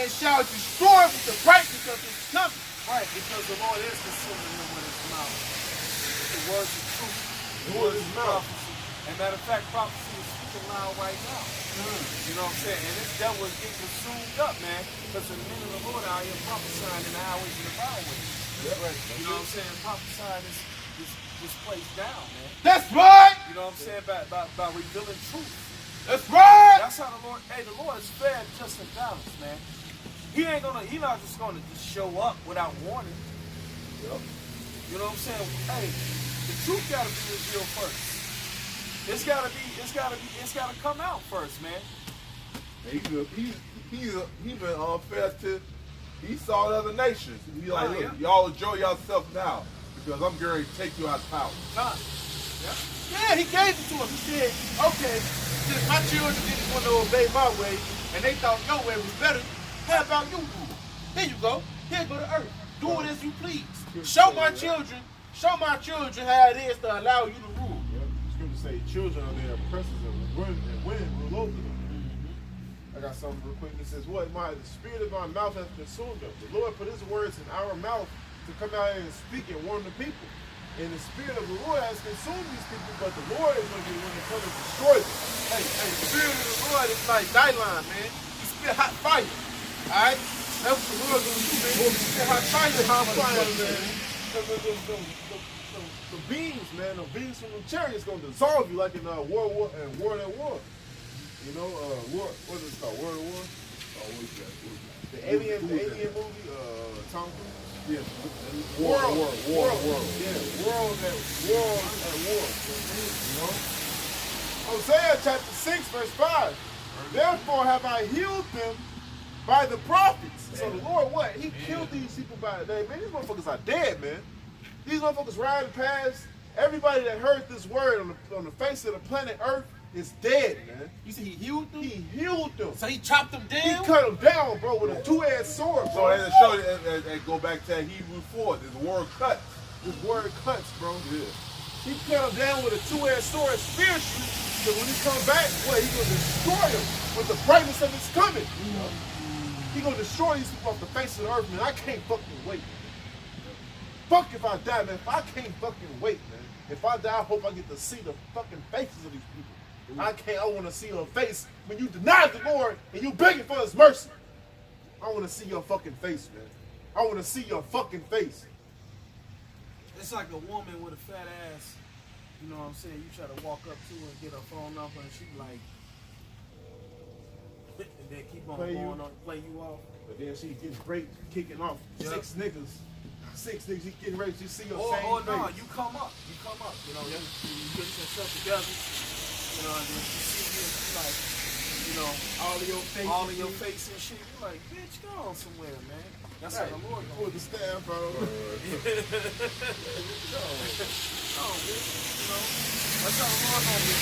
and shall destroy with the brightness of his coming. Right, because the Lord is consuming him with his mouth. The words of truth. The words of prophecy. And matter of fact, prophecy is speaking loud right now. You know what I'm saying? And this devil is getting consumed up, man. Because the men of the Lord are out here prophesying in the highways and the byways. Right. You know what I'm saying? Prophesying this place down, man. That's right. You know what I'm saying? By revealing truth. That's right. That's how the Lord, the Lord is fair, just, and balanced, man. He not just gonna just show up without warning. Yep. You know what I'm saying? Hey, the truth gotta be revealed first. It's gotta come out first, man. And he's been unfair to Esau and other nations. He like, look, y'all enjoy yourself now because I'm going to take you out of power. Yeah, he gave it to him. He said, okay, since my children didn't want to obey my way, and they thought your way was better, how about you do it? Here you go. Here go the earth. Do it as you please. Show my children how it is to allow you to rule. Say children are their oppressors and women rule over them. I got something real quick. He says, "What? The spirit of my mouth hath consumed them. The Lord put his words in our mouth to come out and speak and warn the people. And the spirit of the Lord has consumed these people, but the Lord is going to be the one to come and destroy them." Hey, the spirit of the Lord is like Dylon, man. He spit hot fire. Alright? That's what the Lord gonna do, man. He spit hot fire, man. The beams, man, the beams from the chariots gonna dissolve you like in War at War. You know, what is it called? War at War? Oh, what is that? The Alien movie, Tom Cruise? Yeah. World. Yeah, World at War. You know? Hosea chapter 6, verse 5. Therefore have I healed them by the prophets. So the Lord, what? He killed these people by the day. Man, these motherfuckers are dead, man. These motherfuckers riding past. Everybody that heard this word on the face of the planet Earth is dead, man. You said he healed them? He healed them. So he chopped them He down? cut them down, bro, with a two-edged sword, So bro. as it show you, and go back to that Hebrew 4, this word cuts. This word cuts, bro. Yeah. He cut them down with a two-edged sword spiritually. So when he come back, what? He gonna destroy them with the brightness of his coming. He gonna destroy these people off the face of the earth, man. I can't fucking wait. Fuck if I die, man. If I can't fucking wait, man. If I die, I hope I get to see the fucking faces of these people. I want to see your face when you deny the Lord and you begging for his mercy. I want to see your fucking face, man. I want to see your fucking face. It's like a woman with a fat ass. You know what I'm saying? You try to walk up to her and get her phone number and she like, and then keep on play you off. But then she gets raped, kicking off. Yep. Six niggas, she getting raped. You see your Or same no, face. you come up. You know, you get yourself together. You know, and then she see you and she like, you know, all of your face and shit. You like, bitch, go on somewhere, man. That's how the Lord With the staff, bro. No, bitch. You know, that's how the Lord gonna be.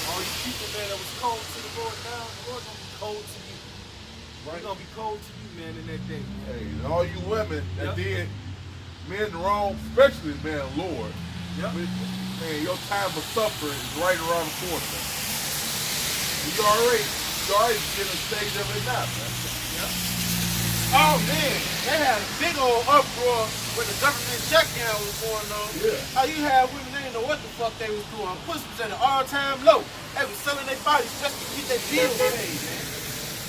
All you people, man, that was cold to the Lord now, the Lord gonna be cold to you. Right. He's gonna be cold to you, man, in that day, man. Hey, and all you women that did men wrong, especially man, Lord. Yep. Man, your time of suffering is right around the corner. You already getting a stage of it now, man. Yep. Oh man, they had a big old uproar when the government shutdown was going on. Yeah. How you had women, they didn't know what the fuck they was doing. Pussy was at an all-time low. They was selling their bodies just to get their bills paid, man.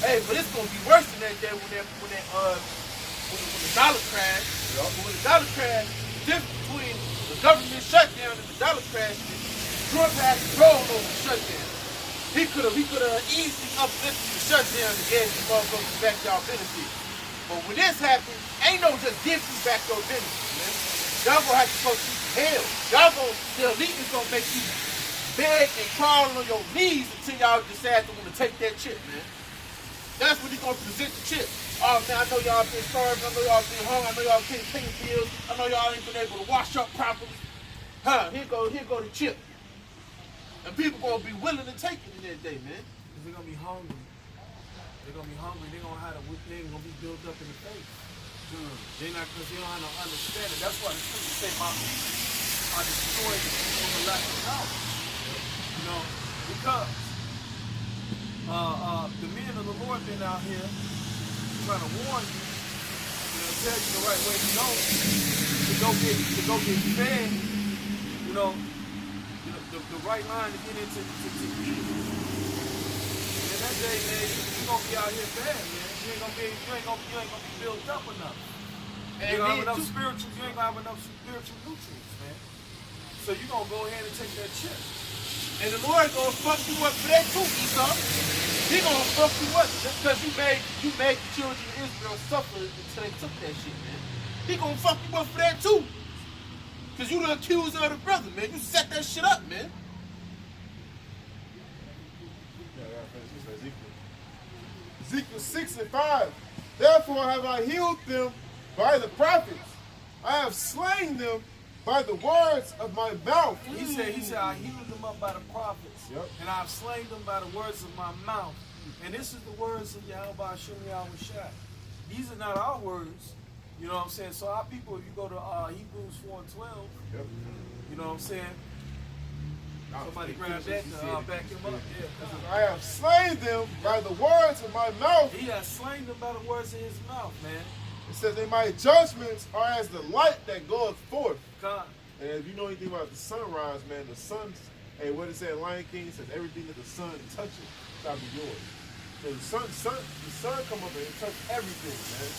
Hey, but it's gonna be worse than that day when the dollar crashed. Yep. When the dollar crashed, the difference between the government shutdown and the dollar crash is Trump had control over the shutdown. He could have easily uplifted the shutdown and gave these motherfuckers back y'all benefits. But when this happens, ain't no just give you back your benefits, man. Y'all gonna have to go through hell. The elite is gonna make you beg and crawl on your knees until y'all decide to want to take that chip, man. That's when he's gonna present the chip. Oh man, I know y'all been starving, I know y'all been hungry, I know y'all can't pay bills, I know y'all ain't been able to wash up properly. Here go the chip. And people gonna be willing to take it in that day, man. Because they're gonna be hungry. They're gonna be hungry. They're gonna have to. They ain't gonna be built up in the faith. They're not, because they don't have no understanding. That's why the scriptures say, "My people are destroyed from the lack of knowledge." You know, because the men of the Lord been out here trying to warn you, tell you the right way to go get fed. You know, the right line to get into to eat. And that day, man, you're gonna be out here bad, man. You ain't gonna be built up enough. And you don't have enough spiritual. You ain't gonna have enough spiritual nutrients, man. So you gonna go ahead and take that chip. And the Lord gonna fuck you up for that too, Esau. He gonna fuck you up just because you made the children of Israel suffer until they took that shit, man. He gonna fuck you up for that too. Because you the accuser of the brother, man. You set that shit up, man. Ezekiel 6:5. Therefore have I healed them by the prophets. I have slain them by the words of my mouth. He said, I healed them up by the prophets, and I've slain them by the words of my mouth. And this is the words of Yahweh Hashem Yahweh Shai. These are not our words. You know what I'm saying? So our people, if you go to Hebrews 4:12, you know what I'm saying? Somebody grab that to back him up. Yeah. I have slain them by the words of my mouth. He has slain them by the words of his mouth, man. It says, and my judgments are as the light that goeth forth. God. And if you know anything about the sunrise, man, the sun, hey, what it said, Lion King says, everything that the sun touches shall be yours. So the sun come up and it touch everything, man.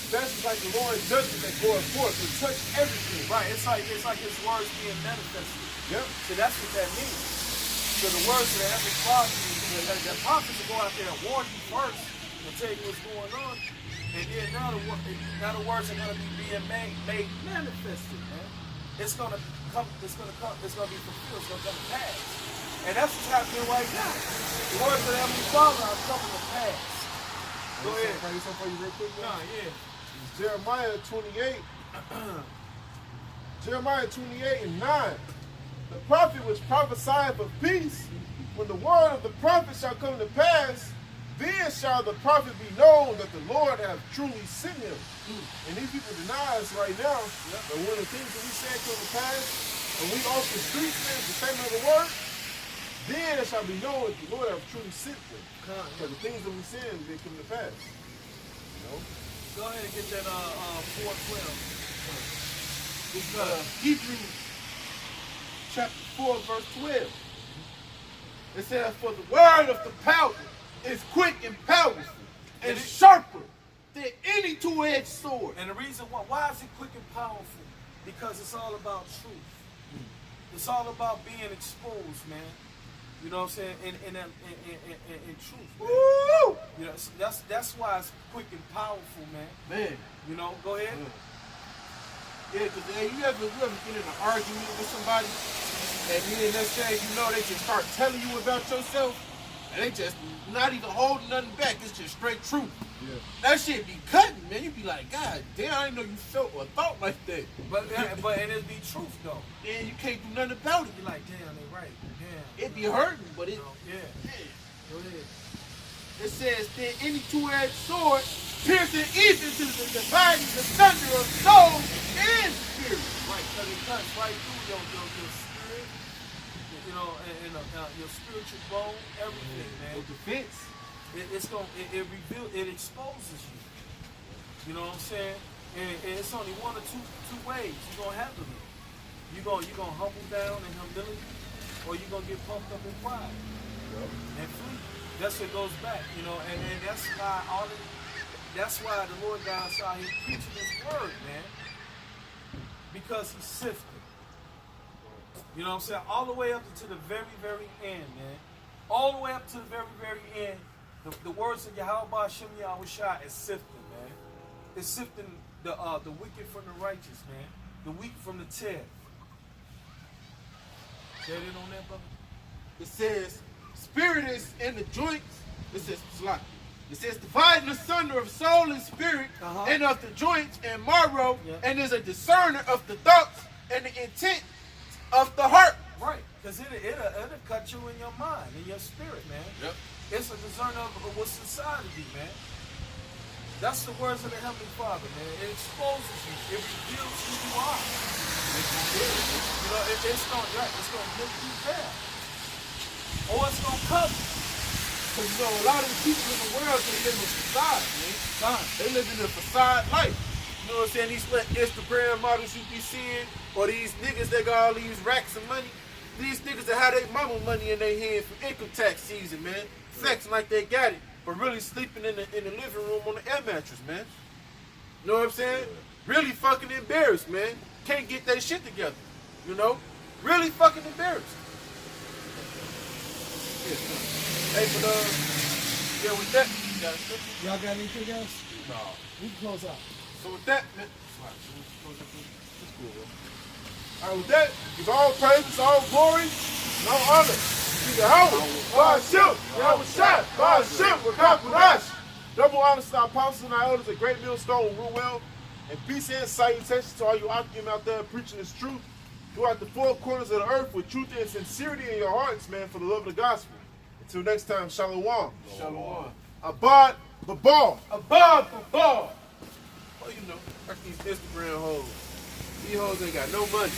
That's just like the Lord's judgment that goeth forth. It touch everything. Right. It's like his words being manifested. Yep. So that's what that means. So the words of every prophet, the prophets will go out there and warn you first and tell you what's going on. And then now the words are going to be being made manifested, man. It's going to come, it's going to be fulfilled, it's going to come to pass. And that's what's happening right now. The words of the Heavenly Father are coming to pass. Go ahead. Can I do something for you real quick? Nah, yeah. It's Jeremiah 28. Jeremiah 28:9. The prophet which prophesieth of peace, when the word of the prophet shall come to pass, then shall the prophet be known that the Lord hath truly sent him. And these people deny us right now. But when the things that we said come to pass, and we off the streets, man, the same other word, then it shall be known that the Lord hath truly sent them. Because the things that we said, they come to pass. You know? Go ahead and get that 4:12. Because Hebrews chapter 4, verse 12. It says, for the word of the power is quick and powerful and sharper than any two-edged sword. And the reason why is it quick and powerful? Because it's all about truth. It's all about being exposed, man. You know what I'm saying? In truth, man. Woo! You know, that's why it's quick and powerful, man. Man. You know, go ahead. Yeah, because you ever get in an argument with somebody, and then let's say, they just start telling you about yourself, and they just not even holding nothing back. It's just straight truth. Yeah. That shit be cutting, man. You be like, God damn, I didn't know you felt or thought like that. But and it be truth though. And you can't do nothing about it. You're like, damn, they right. Damn. It be hurting, but it. Yeah. Go ahead. It says, then any two-edged sword piercing even to the dividing the thunder of soul and spirit. Right, because it cuts right through your spirit, and your spiritual bone, everything, man. Your defense. It exposes you. You know what I'm saying? And it's only one or two ways you're gonna handle it. You're gonna humble down in humility, or you're gonna get pumped up in pride and flee. That's what goes back, and that's why that's why the Lord God saw him preaching his word, man. Because he's sifting. You know what I'm saying? All the way up to the very, very end, man. All the way up to the very, very end, the words of Yahweh Hashem Yahweh Shai is sifting, man. It's sifting the wicked from the righteous, man. The weak from the tear. Get it on that, brother? It says, spirit is in the joints. It says, it says, dividing asunder of soul and spirit, and of the joints and marrow, and is a discerner of the thoughts and the intent of the heart. Right, because it'll cut you in your mind, in your spirit, man. Yep. It's a discerner of what society, man. That's the words of the Heavenly Father, man. It exposes you. It reveals who you are. You know, it's gonna make you down. Or it's gonna cover you. Because, you know, a lot of the people in the world, they live in facade, man. They live in a facade life. You know what I'm saying? These Instagram models you be seeing, or these niggas that got all these racks of money. These niggas that have their mama money in their hand for income tax season, man. Flexing like they got it, but really sleeping in the living room on the air mattress, man. You know what I'm saying? Really fucking embarrassed, man. Can't get their shit together. You know? Really fucking embarrassed. Hey, but yeah, with that, you got a scripture? Y'all got anything else? No. We can close out. So with that, man, it's cool, bro. All right, with that, give all praises, all glory, and all honor to Yahweh, Ba'ashem, Yahweh Shai, Ba'ashem, Rakaparash. Double honor to our apostles and our elders at Great Millstone and rule well. And peace and salutations to all you Akim out there preaching this truth throughout the four corners of the earth with truth and sincerity in your hearts, man, for the love of the gospel. Until next time, Shalom. Shalom. Abad Babal. Abad Babal. Well, you know, like these Instagram hoes. These hoes ain't got no money.